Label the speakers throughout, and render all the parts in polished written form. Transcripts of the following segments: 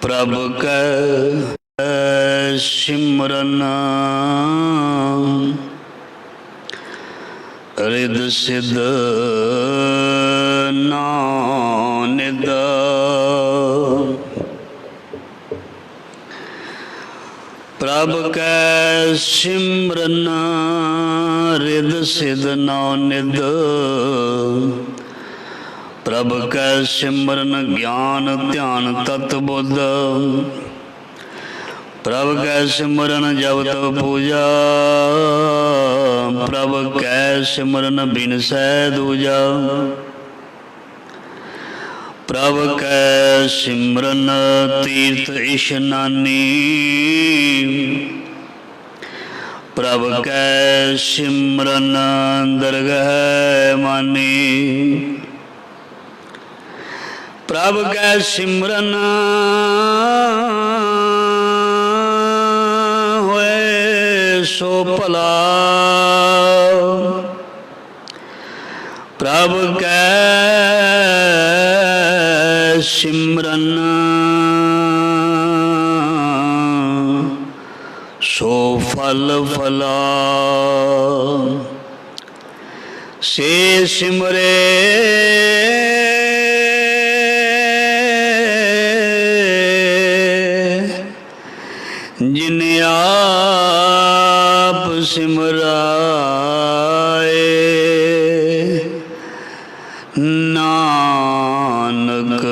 Speaker 1: प्रभ कै सिमरन रिद सिद नानिद। प्रभ कै सिमरन रिद सिद नानिद। प्रभ कै सिमरन ज्ञान ध्यान तत बुद्ध। प्रभ कै सिमरन जब तब पूजा। प्रभ कै सिमरन बिनसै दूजा। प्रभ कै सिमरन तीर्थ इशनानी। प्रभ कै सिमरन दरगह मानी। प्रभ कै सिमरन होए सो भला। प्रभ कै सिमरन सो फल फला। से सिमरे जिन आप सिमराए। नानक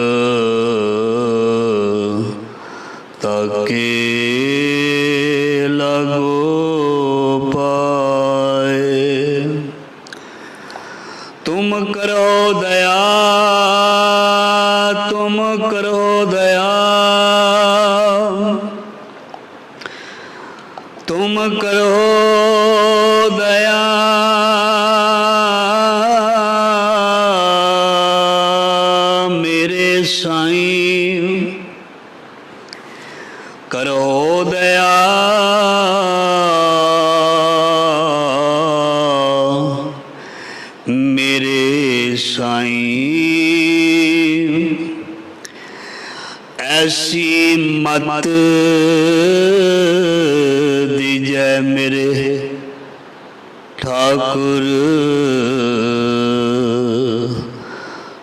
Speaker 1: ताके लगो पाए। तुम करो दया तुम करो दया। तुम करो दया मेरे साईं। करो दया मेरे साईं। ऐसी मत दीजै मेरे ठाकुर।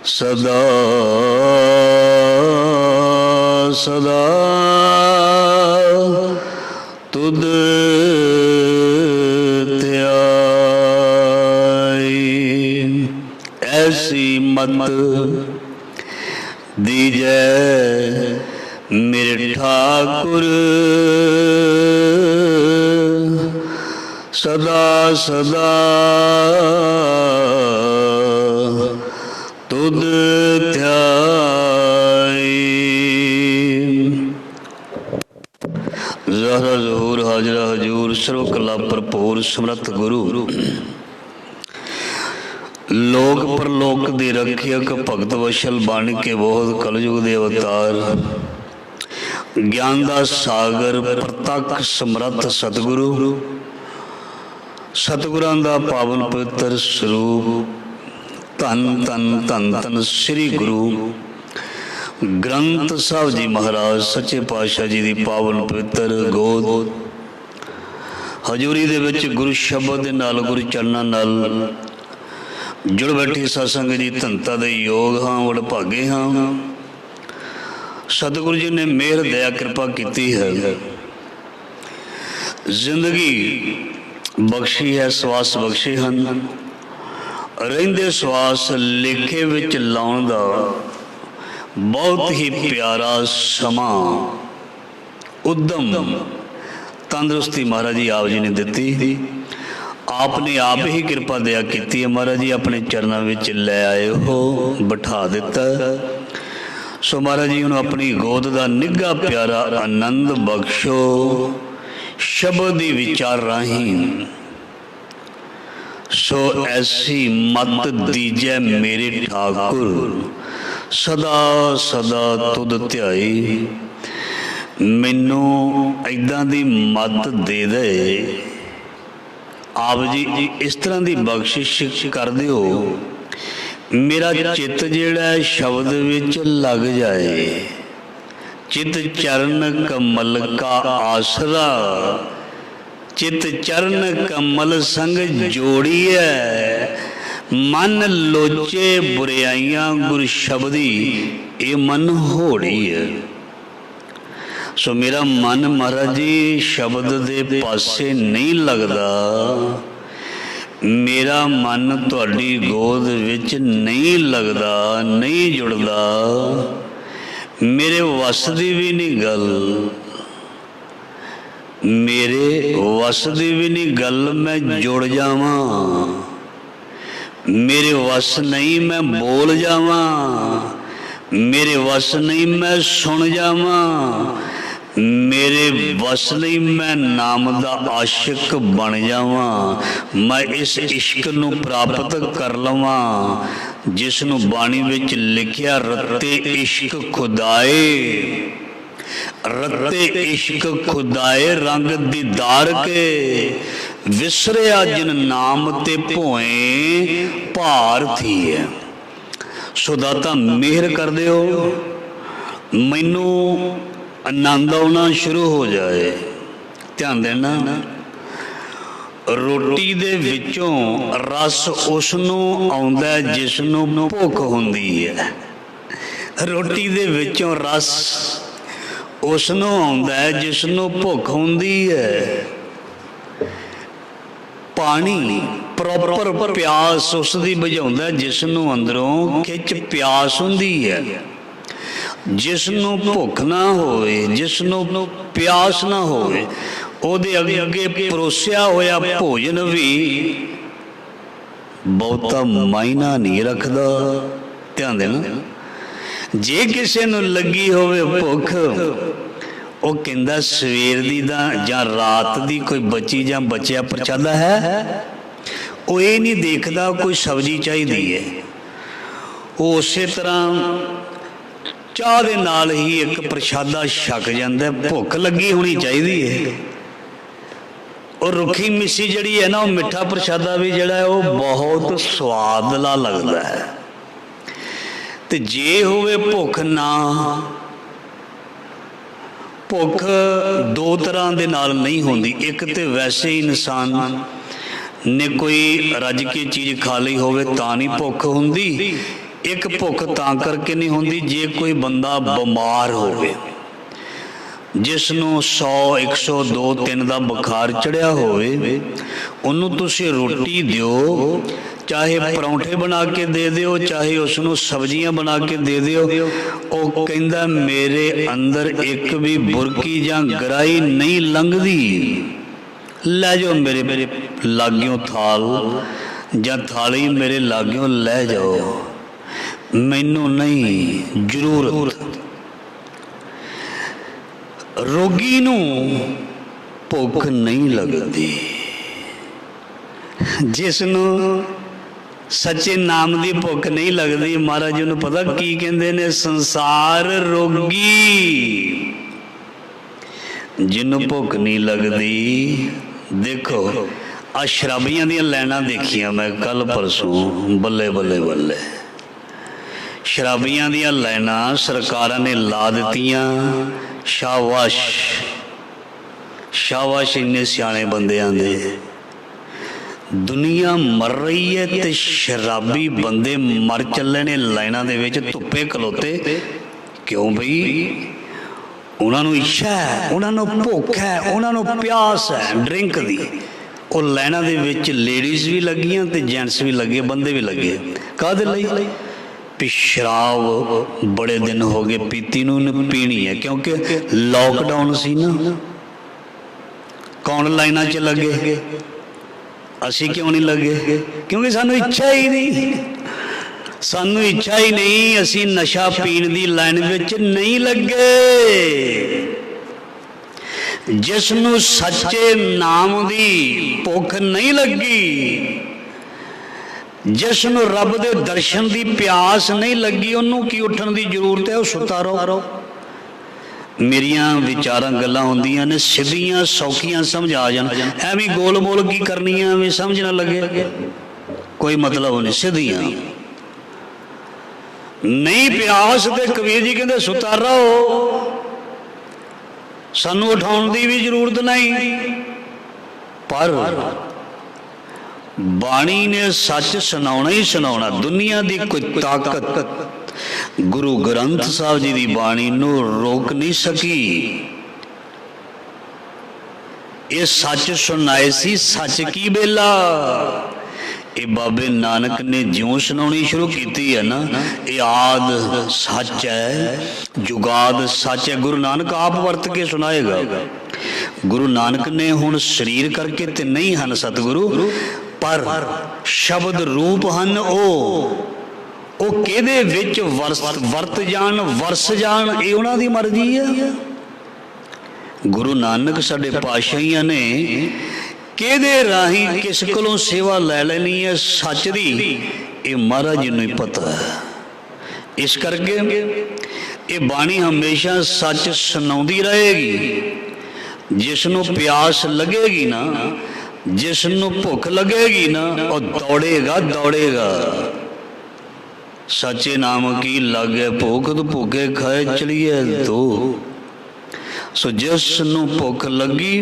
Speaker 1: सदा सदा तुद ध्याई। ऐसी मत दीजै मेरे ठाकुर। सदा सदा तुद ध्याई। ज़हरा ज़हूर हाजरा हजूर सर्व कला भरपूर समर्थ गुरु। लोक परलोक दे रखियक भगत वशल बन के बहुत कलयुग दे अवतार। ज्ञान दा सागर प्रतख समर्थ सतगुरु। सतगुरां दा पावन पवित्र स्वरूप धन धन धन धन श्री गुरु ग्रंथ साहब जी महाराज सच्चे पातशाह जी दी पावन पवित्र गोद हजूरी दे विच गुरु शब्द दे नाल गुरु चरणां नाल जुड़ बैठी सत्संग जी धनता दे योग हाँ वडभागे हाँ। सतगुरु जी ने मेहर दया कृपा की है। जिंदगी बख्शी है सवास बख्शे हैं। रहिंदे सवास लेखे विच लाउण दा बहुत ही प्यारा समा उद्यम तंदुरुस्ती महाराज जी आप जी ने दिती। आपने आप ही कृपा दया की है। महाराज जी अपने चरणों विच लै आए हो बिठा दिता। सो महाराज जी उन्होंने अपनी गोद का निघा प्यारा आनंद बख्शो। शब्द दी विचार राही सो ऐसी मत दीजै मेरे ठाकुर। सदा सदा तुद ध्याई। मैनू इदां दी मत दे दे आप जी इस तरह की बख्शिश कर दिओ मेरा चित्त जिहड़ा शब्द विच लग जाए। चित चरण कमल का आसरा, चित चरण कमल संग जोड़िए, मन लोचे बुराइयां गुर शब्दी ये मन होड़ी है। सो मेरा मन महाराज जी शब्द दे पासे नहीं लगता, मेरा मन तुहाडी गोद विच नहीं लगता, नहीं जुड़ता, मेरे वस दी भी नहीं गल, मेरे वस दी भी नहीं गल मैं जुड़ जावां, मेरे वस नहीं मैं बोल जावां, मेरे वस नहीं मैं सुन जावां, मेरे वस नहीं मैं नाम दा आशिक बन जावां, मैं इस इश्क नूं प्राप्त कर लवां जिस नूं बाणी विच लिखिया रत्ते इश्क खुदाए, रत्ते इश्क खुदाए रंग दीदार के, विसरिया जिन नाम ते भोए भार थी है। सो दाता मेहर कर दिओ, मैनू आनंद आना शुरू हो जाए। ध्यान देना, रोटी दे विचों रस उसनूं आउंदा जिसनूं भुख हुंदी है, रोटी दे विचों रस उसनूं आउंदा जिसनूं भुख हुंदी है। पानी प्रॉपर प्यास उसदी बुझाउंदा जिसनूं अंदरों खिच प्यास हुंदी है। जिसनूं भुख ना होवे, जिसनूं प्यास ना होवे, ओदे अगे परोसिया होया भोजन भी बहुता मायना नहीं रखदा। ध्यान देना, जे किसे नूं लगी होवे भुख, वो कहंदा सवेर दी जां रात दी कोई बची जां बचिया प्रशादा है, वो ये नहीं देखदा कोई सब्जी चाहिदी है। वो उसे तरह चाह दे नाल ही एक प्रशादा छक जांदा, भुख लगी होनी चाहिदी है। और रुखी मिसी जड़ी है ना, वो मिठा प्रशादा भी जड़ा है वो बहुत स्वादला लगता है। ते जे होवे भुख ना, भुख दो तरह दे नाल नहीं होंदी। एक तो वैसे ही इंसान ने कोई रज के चीज़ खा ली होवे तां नहीं भुख हुंदी, एक भुख तां करके नहीं होंदी जे कोई बंदा बीमार होवे, जिसनों 100 102 3 का बुखार चढ़िया होवे, उन्हों तुसीं रोटी दिओ, चाहे परौंठे बना के दे दिओ, चाहे उसनों सब्जियां बना के दे दिओ, वो कहंदा मेरे अंदर एक भी बुरकी जां गराई नहीं लंघदी, लै जाओ मेरे लागियों थाल जां थाली मेरे लागियों लै जाओ, मैनू नहीं जरूरत। रोगी नू भुख नहीं लगती, जिसनू सच्चे नाम की भुख नहीं लगती, महाराज जी पता की कहते ने, संसार रोगी। जिन्हों भुख नहीं लगती, देखो आ शराबियां दी लाइनां देखियां मैं कल परसों, बल्ले बल्ले बल्ले, शराबियां दी लाइनां सरकारां ने ला दित्तियां। शाबाश शाबाश, इन्ने सियाने बंदे आंदे। दुनिया मर रही है ते शराबी बंदे मर चले ने लाइनां दे विच धुप्पे खलोते। क्यों बई? उन्होंने इच्छा है, उन्होंने भुख है, उन्होंने प्यास है ड्रिंक दी। वो लाइनां दे विच लेडीज़ भी लगियां ते जेंट्स भी लगे, बंदे भी लगे। काहदे लई? भी शराब बड़े दिन हो गए पीती नूं पीनी है, क्योंकि लॉकडाउन सी ना। कौन लाइनां च लगे? असी क्यों नहीं लगे? क्योंकि सानू इच्छा ही नहीं, सानू इच्छा ही नहीं, असी नशा पीण दी लाइन विच नहीं लगे। जिसनू सच्चे नाम दी भुख नहीं लगी, जिसनू रब दे दर्शन दी प्यास नहीं लगी, उन्होंने की उठन दी जरूरत है? वो सुता रहो। मेरिया विचारां गल्लां होंदियां ने सीधियां सौखियां समझ आ जान, एवं गोल मोल की करनी है, एवं समझ ना लगे, कोई मतलब नहीं। सीधियां नहीं प्यास ते कबीर जी कहते सुता रहो। सानू उठाउण दी भी जरूरत नहीं, पर बाणी ने सच सुनाउणा ही सुनाउणा। दुनिया की कोई ताकत गुरु ग्रंथ साहब जी की बाणी नू रोक नहीं सकी। ये सच सुनाए सी, सच की बेला। ये बाबे नानक ने ज्यों सुनाउणी शुरू की है ना, ये आद सच है, जुगाद सच है। गुरु नानक आप वरत के सुनाएगा। गुरु नानक ने हुण शरीर करके ते नहीं हन सतगुरु, पर शब्द रूप हन। ओ किहदे विच वरत जान, वरस जान, ये उन्हां दी मर्जी है। गुरु नानक साडे पातशाहियां ने किहदे राही किस कोलों सेवा लै लैनी है सच दी, ये महाराज जी नूं ही पता है। इस करके ये बाणी हमेशा सच सुनाउंदी रहेगी। जिसनों प्यास लगेगी ना, जिसनों भुख लगेगी ना, वो दौड़ेगा दौड़ेगा। सच्चे नाम की लागे भुख तो भूखे खाए चलिए दो। सो जिसनों भुख लगी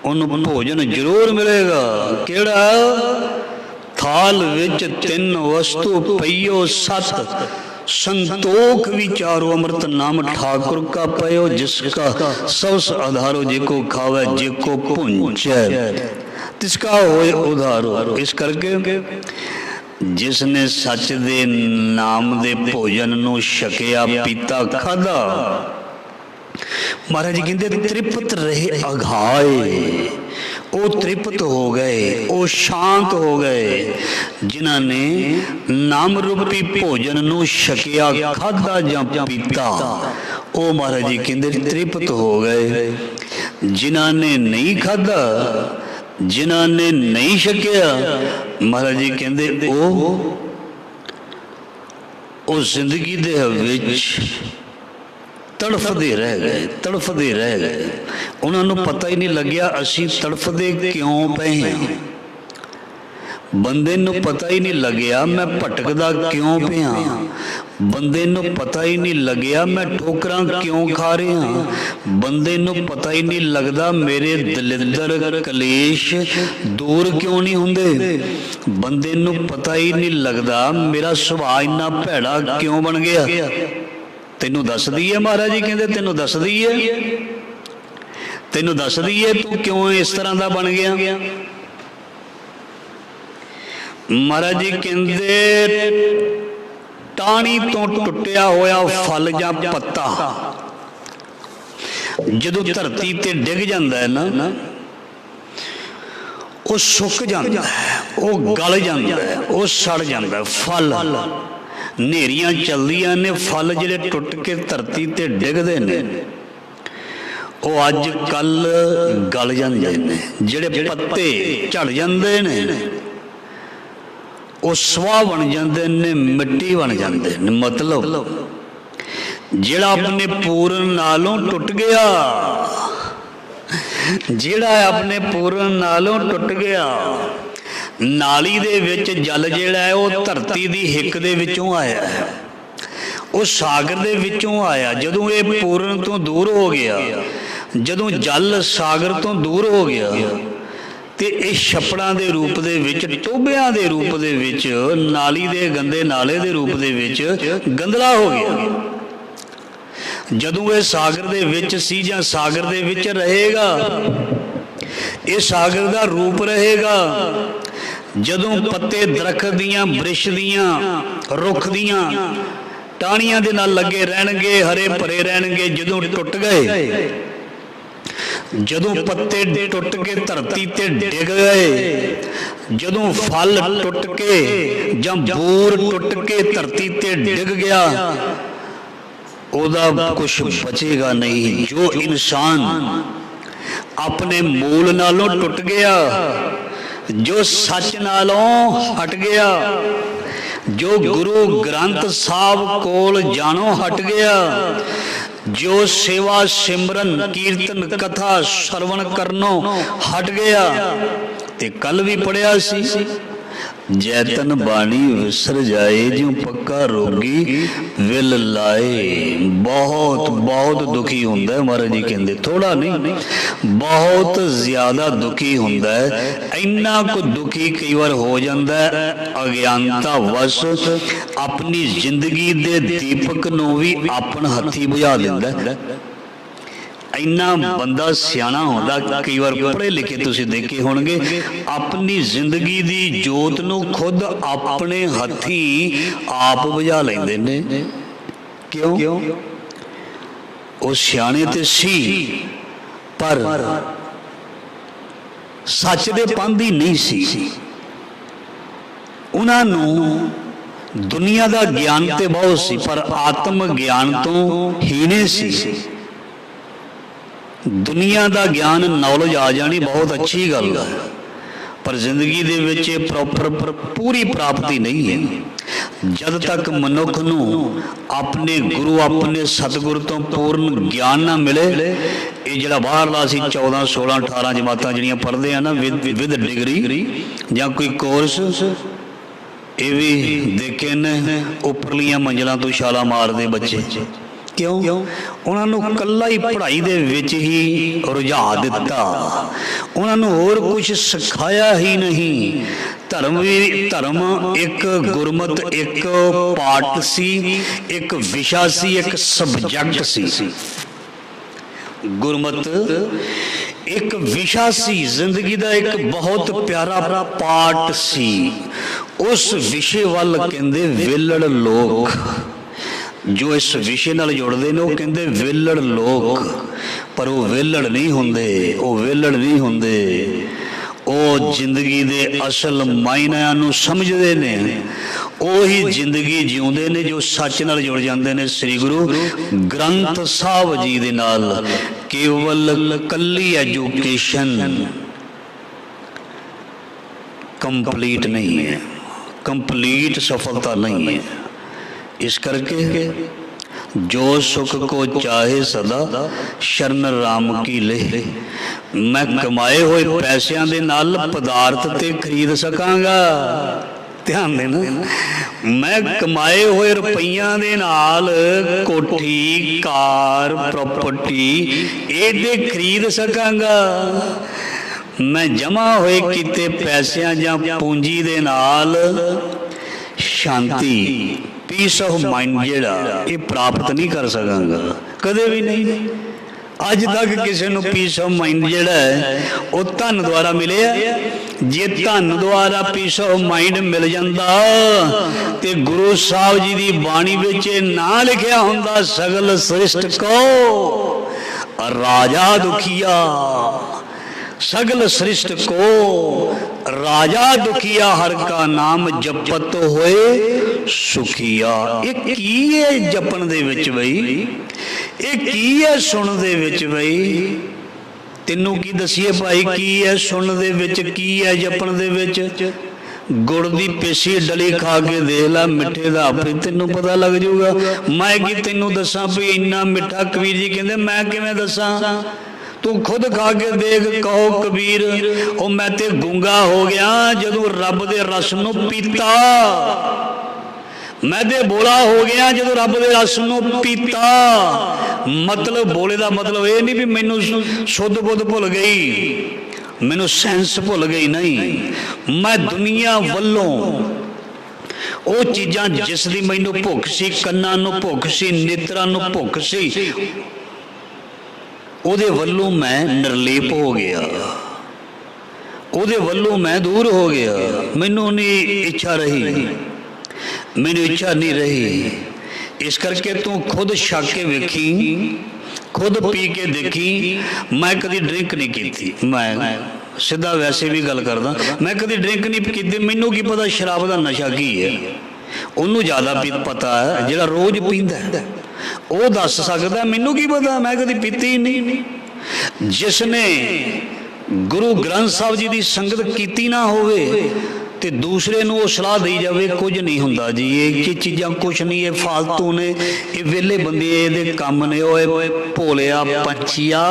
Speaker 1: उन्हें भोजन जरूर मिलेगा। केड़ा थाल विच तीन वस्तु पईओ सत, संतोख विचारो अमृत नाम ठाकुर का पयो। जिसका सबस आधारो, जेको खावे जेको पुंचे तिसका होए उधारो। इस करके जिसने सच दे नाम दे भोजन नू छकिया, पीता, खादा, महाराज जी कहते तृप्त रहे अघाए। वो तृप्त हो गए, वो शांत हो गए जिन्होंने नाम रूपी भोजन नू छकिया, खादा जां पीता। वो महाराज जी कहते तृप्त हो गए। जिन्होंने नहीं खादा, जिन्होंने नहीं छकिया, महाराज जी कहते वो जिंदगी दे विच तड़फते रह गए, तड़फते रह गए। उन्होंने पता ही नहीं लग्या असी तड़फते क्यों पे हैं। बंदे नू पता ही नहीं लग्या मैं भटकदा क्यों पिया। बंदे नू पता ही नहीं लग्या मैं ठोकरां क्यों खा रहा। बंदे नू पता ही नहीं लगदा मेरे दलिद्र कलेश दूर क्यों नहीं हुंदे। बंदे नू पता ही नहीं लगदा मेरा सुभाव इन्ना भैड़ा क्यों बन गया। तेनू दस दी है, महाराज जी कहते तेनू दस दी है, तेनू दस दी है तू क्यों इस तरह का बन गया। महाराज जी कहते टाणी तो टुटिया होया फल जां पत्ता जदों धरती ते डिग जांदा है ना, वो सुक जांदा है, वो गल जांदा है, वो सड़ जांदा है। फल नेरियां चलदियां ने, फल जिहड़े टुट के धरती ते डिगदे ने वो अज कल गल जांदे ने। जिहड़े पत्ते झड़ जांदे ने वो स्वाह बन जाते ने, मिट्टी बन जाते ने। मतलब जिहड़ा अपने पूरन नालों टुट गया, जिहड़ा अपने पूरन नालों टुट गया, नाली दे विच जल जिहड़ा है वो धरती दी हिक दे विचों आया है, वो सागर दे विचों आया। जदों ये पूरन तो दूर हो गया, जदों जल सागर तो दूर हो गया ते इस छप्पड़ां दे रूप दे विच, टोबियां दे रूप दे विच, नाली दे गंदे नाले दे रूप दे विच गंदला हो गया। जदों ये सागर दे विच सी जां सागर दे विच रहेगा, ये सागर दा रूप रहेगा। जदों पत्ते दरखत दियां, वृक्ष दियां, रुख दियां टाणियां दे नाल लगे रहणगे, हरे भरे रहणगे। जदों टुट गए, जदों पत्ते टुट के धरती ते डिग गए, जदों फल टुट के जां बूर टुट के धरती ते डिग गया, ओदा कुछ बचेगा नहीं। जो इंसान अपने मूल नालों टुट गया, जो सच नालों हट गया, जो गुरु ग्रंथ साहब कोल जानो हट गया, जो सेवा सिमरन कीर्तन कथा श्रवण करनो हट गया। ते कल भी पढ़िया सी जैतन बाणी विसर जाए, ज्यों पक्का रोगी विल लाए। बहुत बहुत दुखी हुंदा है, महाराज जी कहते, थोड़ा नहीं बहुत ज्यादा दुखी हुंदा है। इन्ना को दुखी कई बार हो जाता है अज्ञानता वश, अपनी जिंदगी दे दीपक नूं भी अपन हथी बुझा दिंदा है। इन्ना बंदा सियाणा होंदा, कई बार पढ़े लिखे तुसीं देखे होणगे, अपनी जिंदगी दी जोत नूं खुद अपने हथी आप बुझा लैंदे ने। क्यों? वो सियाणे ते सी पर सच दे पांधी नहीं सी। उन्हां नूं दुनिया दा ज्ञान ते बहुत सी, पर आत्म ज्ञान तो हीने सी। दुनिया का ज्ञान नॉलेज आ जानी बहुत अच्छी गल है, पर जिंदगी दे विच प्रॉपर पूरी प्राप्ति नहीं है। जद तक मनुख नूं अपने गुरु अपने सतगुरु तो पूर्ण ज्ञान ना मिले, ये जिहड़ा बाहरला असीं 14 16 18 जमातां जिहड़ियां पढ़दे हैं ना विद डिग्री या कोई कोर्स, ये भी देखे ने उपरलियां मंजिलां तो छालां मारदे बच्चे। क्यों? उन्होंने कला ही पढ़ाई दे विच ही रुझा दिता, उन्होंने होर कुछ सिखाया ही नहीं। धर्म भी धर्म एक गुरमत एक पाठ सी, एक विषा सी, एक सबजैक्ट सी। गुरमत एक विषा सी, जिंदगी का एक बहुत प्यारा पाठ सी। उस विषय वाल कहंदे विलड़ लोक, जो इस विषय नाल जुड़ते हैं वो कहते वेलड़ लोग, पर वो वेलड़ नहीं होंदे, वो वेलड़ नहीं होंदे। वो जिंदगी दे असल मायनिਆਂ ਨੂੰ समझते ने, ਉਹੀ जिंदगी जिउंदे ने जो सच नाल जुड़ जाते हैं श्री गुरु ग्रंथ साहब जी दे नाल। केवल कली एजुकेशन कंप्लीट नहीं है, कंप्लीट सफलता नहीं है। इस करके जो सुख को चाहे सदा शरण राम की ले। मैं कमाए हुए पैसों के नाल पदार्थ ते खरीद सकांगा, ध्यान देना, मैं कमाए हुए रुपइया दे नाल कोठी कार प्रॉपर्टी ये खरीद सकांगा। मैं जमा हुए किते पैसों या पूंजी दे नाल शांति पीस ऑफ माइंड जिहड़ा ये प्राप्त नहीं कर सकांगा, कदे भी नहीं। अज तक किसी को पीस ऑफ माइंड जिहड़ा है वो धन द्वारा मिले। जे धन द्वारा पीस ऑफ माइंड मिल जाता ते गुरु साहब जी की बाणी विच ना लिखिया हुंदा, सगल सृष्ट को राजा दुखिया, सगल सृष्ट को राजा दुखिया, हर का नाम जपत होए सुखिया। ये की है जपन दे विच बई, ये की है सुन दे विच बई, तेनू की दसीए भाई की है सुन दे विच, की है जपन दे विच। गुड़ दी पेशी डली खा के देख ला, मिठे दा आपे तेनू पता लग जाऊगा। मैं की तेनू दसा भी इन्ना मिठा, कबीर जी कहंदे मैं किवें दसा, तू खुद खा के देख। कहो कबीर ओ मैं ते गूंगा हो गया जदों रब दे रस नूं पीता, मैं ते बोला हो गया जदों रब दे रस नूं पीता। मतलब बोले दा मतलब ये नहीं भी मैनू शुद्ध बुद्ध भुल गई, मैनू सेंस भुल गई, नहीं। मैं दुनिया वल्लों वो चीज़ां जिस दी मैनू भुख सी, कन्नां नूं भुख सी, नेत्रां नूं भुख सी, ਉਹਦੇ ਵੱਲੋਂ मैं निर्लेप हो गया, ਉਹਦੇ ਵੱਲੋਂ मैं दूर हो गया। मैनू नहीं इच्छा रही, मैनू इच्छा नहीं रही। इस करके तू खुद छक के वेखी, खुद पी के देखी। मैं कभी ड्रिंक नहीं की, मैं सीधा वैसे भी गल करदा, मैं कभी ड्रिंक नहीं की। मैनू की पता शराब का नशा की है, उन्होंने ज़्यादा पता है, जिहड़ा रोज़ पींदा है वो दस सकता, मैनू की पता, मैं कभी पीती ही नहीं। जिसने गुरु ग्रंथ साहब जी की संगत कीती ना होवे ਤੇ ਦੂਸਰੇ ਨੂੰ ਉਹ ਸਲਾਹ ਦੇਈ ਜਾਵੇ ਕੁਝ ਨਹੀਂ ਹੁੰਦਾ ਜੀ, ਇਹ ਚੀਜ਼ਾਂ ਕੁਛ ਨਹੀਂ, ਇਹ ਫਾਲਤੂ ਨੇ, ਇਹ ਵਿਹਲੇ ਬੰਦੇ ਇਹਦੇ ਕੰਮ ਨੇ। ਓਏ ਭੋਲਿਆ ਪੰਛੀਆ,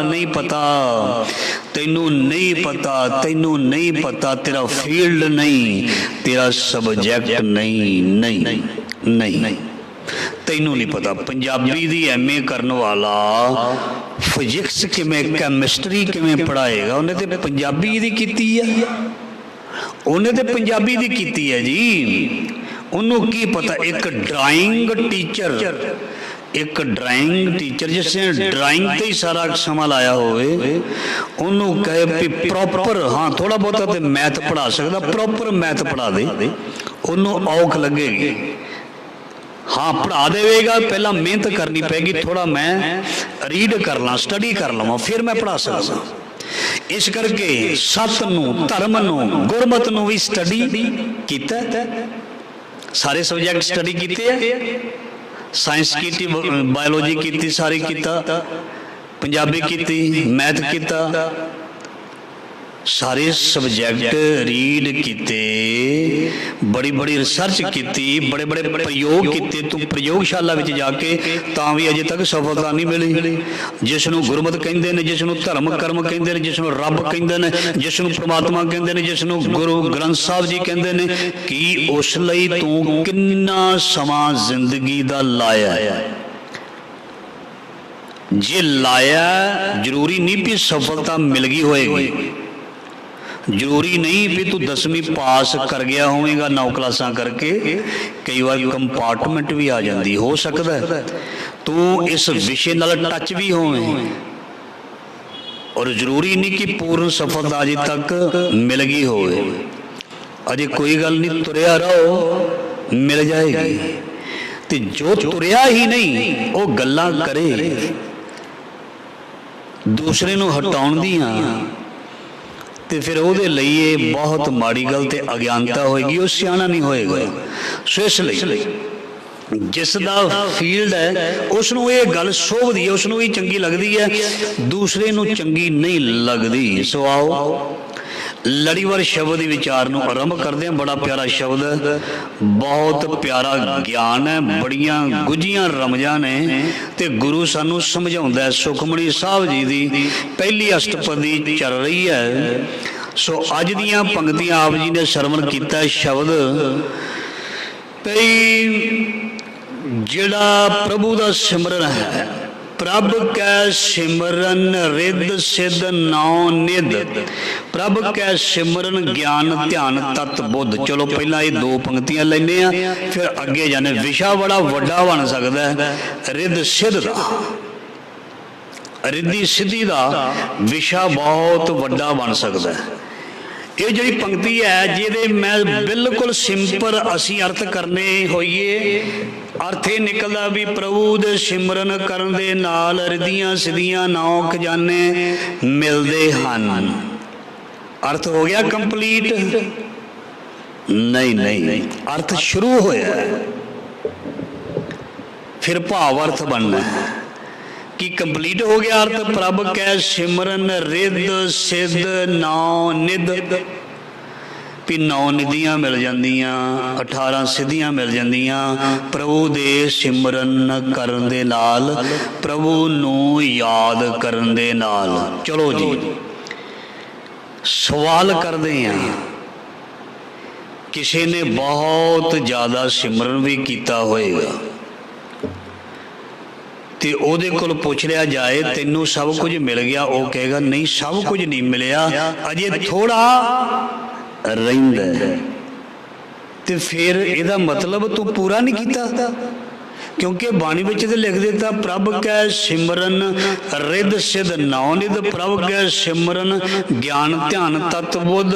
Speaker 1: ਨਹੀਂ ਪਤਾ ਤੈਨੂੰ, ਨਹੀਂ ਪਤਾ ਤੈਨੂੰ, ਨਹੀਂ ਪਤਾ, ਤੇਰਾ ਫੀਲਡ ਨਹੀਂ, ਤੇਰਾ ਸਬਜੈਕਟ ਨਹੀਂ, ਨਹੀਂ ਨਹੀਂ ਤੈਨੂੰ ਨਹੀਂ ਪਤਾ। ਪੰਜਾਬੀ ਦੀ ਐਮਏ ਕਰਨ ਵਾਲਾ ਫਿਜ਼ਿਕਸ ਕਿਵੇਂ, ਕੈਮਿਸਟਰੀ ਕਿਵੇਂ ਪੜ੍ਹਾਏਗਾ? ਉਹਨੇ ਤੇ ਪੰਜਾਬੀ ਦੀ ਕੀਤੀ ਆ, ਉਹਨੇ ਤੇ ਪੰਜਾਬੀ ਦੀ ਕੀਤੀ ਹੈ ਜੀ। ਉਹਨੂੰ ਕੀ ਪਤਾ? ਇੱਕ ਡਰਾਇੰਗ ਟੀਚਰ, ਇੱਕ ਡਰਾਇੰਗ ਟੀਚਰ ਜਿਸ ਨੇ ਡਰਾਇੰਗ ਤੇ ਹੀ ਸਾਰਾ ਸਮਾਂ ਲਾਇਆ ਹੋਵੇ, ਉਹਨੂੰ ਕਹੇ ਵੀ ਪ੍ਰੋਪਰ, ਹਾਂ ਥੋੜਾ ਬਹੁਤਾ ਤੇ ਮੈਥ ਪੜ੍ਹਾ ਸਕਦਾ, ਪ੍ਰੋਪਰ ਮੈਥ ਪੜ੍ਹਾ ਦੇ, ਉਹਨੂੰ ਔਖ ਲੱਗੇਗੀ। ਹਾਂ ਪੜ੍ਹਾ ਦੇਵੇਗਾ, ਪਹਿਲਾਂ ਮਿਹਨਤ ਕਰਨੀ ਪਏਗੀ, ਥੋੜਾ ਮੈਂ ਰੀਡ ਕਰ ਲਾਂ, ਸਟੱਡੀ ਕਰ ਲਵਾਂ, ਫਿਰ ਮੈਂ ਪੜ੍ਹਾ ਸਕਦਾ। ਇਸ ਕਰਕੇ ਸੱਤ ਨੂੰ, ਧਰਮ ਨੂੰ, ਗੁਰਮਤ ਨੂੰ ਵੀ ਸਟੱਡੀ ਕੀਤਾ, ਸਾਰੇ ਸਬਜੈਕਟ ਸਟੱਡੀ ਕੀਤੇ ਆ। ਸਾਇੰਸ ਕੀਤੀ, ਬਾਇਓਲੋਜੀ ਕੀਤੀ, ਸਾਰੀ ਕੀਤਾ, ਪੰਜਾਬੀ ਕੀਤੀ, ਮੈਥ ਕੀਤਾ, ਸਾਰੇ ਸਬਜੈਕਟ ਰੀਡ ਕੀਤੇ, ਬੜੀ ਬੜੀ ਰਿਸਰਚ ਕੀਤੀ, ਬੜੇ ਬੜੇ ਪ੍ਰਯੋਗ ਕੀਤੇ। ਤੂੰ ਪ੍ਰਯੋਗਸ਼ਾਲਾ ਵਿੱਚ ਜਾ ਕੇ ਤਾਂ ਵੀ ਅਜੇ ਤੱਕ ਸਫਲਤਾ ਨਹੀਂ ਮਿਲੀ। ਜਿਸ ਨੂੰ ਗੁਰਮਤ ਕਹਿੰਦੇ ਨੇ, ਜਿਸ ਨੂੰ ਧਰਮ ਕਰਮ ਕਹਿੰਦੇ ਨੇ, ਜਿਸ ਨੂੰ ਰੱਬ ਕਹਿੰਦੇ ਨੇ, ਜਿਸ ਨੂੰ ਪ੍ਰਮਾਤਮਾ ਕਹਿੰਦੇ ਨੇ, ਜਿਸ ਨੂੰ ਗੁਰੂ ਗ੍ਰੰਥ ਸਾਹਿਬ ਜੀ ਕਹਿੰਦੇ ਨੇ, ਕੀ ਉਸ ਲਈ ਤੂੰ ਕਿੰਨਾ ਸਮਾਂ ਜ਼ਿੰਦਗੀ ਦਾ ਲਾਇਆ? ਜੇ ਲਾਇਆ, ਜ਼ਰੂਰੀ ਨਹੀਂ ਵੀ ਸਫਲਤਾ ਮਿਲ ਗਈ ਹੋਏਗੀ, ਜ਼ਰੂਰੀ ਨਹੀਂ ਵੀ ਤੂੰ 10ਵੀਂ ਪਾਸ ਕਰ ਗਿਆ ਹੋਵੇਗਾ 9 ਕਲਾਸਾਂ ਕਰਕੇ। ਕਈ ਵਾਰ ਕੰਪਾਰਟਮੈਂਟ ਵੀ ਆ ਜਾਂਦੀ, ਹੋ ਸਕਦਾ ਤੂੰ ਇਸ ਵਿਸ਼ੇ ਨਾਲ ਟੱਚ ਵੀ ਹੋਵੇਂ, ਔਰ ਜ਼ਰੂਰੀ ਨਹੀਂ ਕਿ ਪੂਰਨ ਸਫਲਤਾ ਅਜੇ ਤੱਕ ਮਿਲ ਗਈ ਹੋਵੇ। ਅਜੇ ਕੋਈ ਗੱਲ ਨਹੀਂ, ਤੁਰਿਆ ਰਹੋ, ਮਿਲ ਜਾਏਗੀ। ਤੇ ਜੋ ਤੁਰਿਆ ਹੀ ਨਹੀਂ ਉਹ ਗੱਲਾਂ ਕਰੇ ਦੂਸਰੇ ਨੂੰ ਹਟਾਉਣ ਦੀਆਂ, ਤੇ ਫਿਰ ਉਹਦੇ ਲਈ ਇਹ ਬਹੁਤ ਮਾੜੀ ਗੱਲ ਤੇ ਅਗਿਆਨਤਾ ਹੋਏਗੀ, ਉਹ ਸਿਆਣਾ ਨਹੀਂ ਹੋਏਗਾ। ਸੋ ਇਸ ਲਈ ਜਿਸ ਦਾ ਫੀਲਡ ਹੈ ਉਸ ਨੂੰ ਇਹ ਗੱਲ ਸੋਭਦੀ ਹੈ, ਉਸ ਨੂੰ ਇਹ ਚੰਗੀ ਲੱਗਦੀ ਹੈ, ਦੂਸਰੇ ਨੂੰ ਚੰਗੀ ਨਹੀਂ ਲੱਗਦੀ। ਸੋ ਆਓ ਲੜੀਵਾਰ ਸ਼ਬਦ ਦੀ ਵਿਚਾਰ ਨੂੰ ਆਰੰਭ ਕਰਦੇ ਹਾਂ। ਬੜਾ ਪਿਆਰਾ ਸ਼ਬਦ ਹੈ, ਬਹੁਤ ਪਿਆਰਾ ਗਿਆਨ ਹੈ, ਬੜੀਆਂ ਗੁੱਝੀਆਂ ਰਮਜਾਂ ਨੇ, ਤੇ ਗੁਰੂ ਸਾਨੂੰ ਸਮਝਾਉਂਦਾ ਹੈ। ਸੁਖਮਣੀ ਸਾਹਿਬ ਜੀ ਦੀ ਪਹਿਲੀ ਅਸ਼ਟਪਦੀ ਚੱਲ ਰਹੀ ਹੈ। ਸੋ ਅੱਜ ਦੀਆਂ ਪੰਕਤੀਆਂ ਆਪ ਜੀ ਨੇ ਸਰਵਣ ਕੀਤਾ ਸ਼ਬਦ ਭਈ, ਜਿਹੜਾ ਪ੍ਰਭੂ ਦਾ ਸਿਮਰਨ ਹੈ, ਪ੍ਰਭ ਕੈ ਸਿਮਰਨ ਰਿੱਧ ਸਿੱਧ ਨੌ ਨਿਧ, ਪ੍ਰਭ ਕੈ ਸਿਮਰਨ ਗਿਆਨ ਧਿਆਨ ਤਤ ਬੁੱਧ। ਚਲੋ ਪਹਿਲਾਂ ਇਹ ਦੋ ਪੰਕਤੀਆਂ ਲੈਂਦੇ ਆ, ਫਿਰ ਅੱਗੇ ਜਾਣੇ। ਵਿਸ਼ਾ ਬੜਾ ਵੱਡਾ ਬਣ ਸਕਦਾ ਹੈ, ਰਿੱਧ ਸਿੱਧ ਦਾ, ਰਿੱਧੀ ਸਿੱਧੀ ਦਾ ਵਿਸ਼ਾ ਬਹੁਤ ਵੱਡਾ ਬਣ ਸਕਦਾ ਹੈ। ਇਹ ਜਿਹੜੀ ਪੰਕਤੀ ਹੈ, ਜਿਹਦੇ ਮੈਂ ਬਿਲਕੁਲ ਸਿੰਪਲ ਅਸੀਂ ਅਰਥ ਕਰਨੇ ਹੋਈਏ, ਅਰਥ ਇਹ ਨਿਕਲਦਾ ਵੀ ਪ੍ਰਭੂ ਦੇ ਸਿਮਰਨ ਕਰਨ ਦੇ ਨਾਲ ਰਿੱਧੀਆਂ ਸਿੱਧੀਆਂ ਨੌ ਖਜ਼ਾਨੇ ਮਿਲਦੇ ਹਨ। ਅਰਥ ਹੋ ਗਿਆ ਕੰਪਲੀਟ? ਨਹੀਂ ਨਹੀਂ, ਅਰਥ ਸ਼ੁਰੂ ਹੋਇਆ, ਫਿਰ ਭਾਵ ਅਰਥ ਬਣਨਾ ਹੈ ਕਿ ਕੰਪਲੀਟ ਹੋ ਗਿਆ ਅਰਥ। ਪ੍ਰਭ ਕੈ ਸਿਮਰਨ ਰਿੱਧ ਸਿੱਧ ਨੌ ਨਿਧ, ਵੀ 9 ਨਿਧੀਆਂ ਮਿਲ ਜਾਂਦੀਆਂ, 18 ਸਿੱਧੀਆਂ ਮਿਲ ਜਾਂਦੀਆਂ ਪ੍ਰਭੂ ਦੇ ਸਿਮਰਨ ਕਰਨ ਦੇ ਨਾਲ, ਪ੍ਰਭੂ ਨੂੰ ਯਾਦ ਕਰਨ ਦੇ ਨਾਲ। ਚਲੋ ਜੀ ਸਵਾਲ ਕਰਦੇ ਹਾਂ, ਕਿਸੇ ਨੇ ਬਹੁਤ ਜ਼ਿਆਦਾ ਸਿਮਰਨ ਵੀ ਕੀਤਾ ਹੋਏਗਾ ਤੇ ਉਹਦੇ ਕੋਲ ਪੁੱਛ ਲਿਆ ਜਾਏ ਤੈਨੂੰ ਸਭ ਕੁਝ ਮਿਲ ਗਿਆ, ਉਹ ਕਹੇਗਾ ਨਹੀਂ ਸਭ ਕੁਝ ਨਹੀਂ ਮਿਲਿਆ, ਅਜੇ ਥੋੜਾ ਰਹਿੰਦਾ ਹੈ। ਤੇ ਫਿਰ ਇਹਦਾ ਮਤਲਬ ਤੂੰ ਪੂਰਾ ਨਹੀਂ ਕੀਤਾ, ਕਿਉਂਕਿ ਬਾਣੀ ਵਿੱਚ ਤੇ ਲਿਖ ਦਿੱਤਾ ਪ੍ਰਭ ਕੈ ਸਿਮਰਨ ਰਿੱਧ ਸਿੱਧ ਨੌ ਨਿਧ, ਪ੍ਰਭ ਕੈ ਸਿਮਰਨ ਗਿਆਨ ਧਿਆਨ ਤਤ ਬੁੱਧ।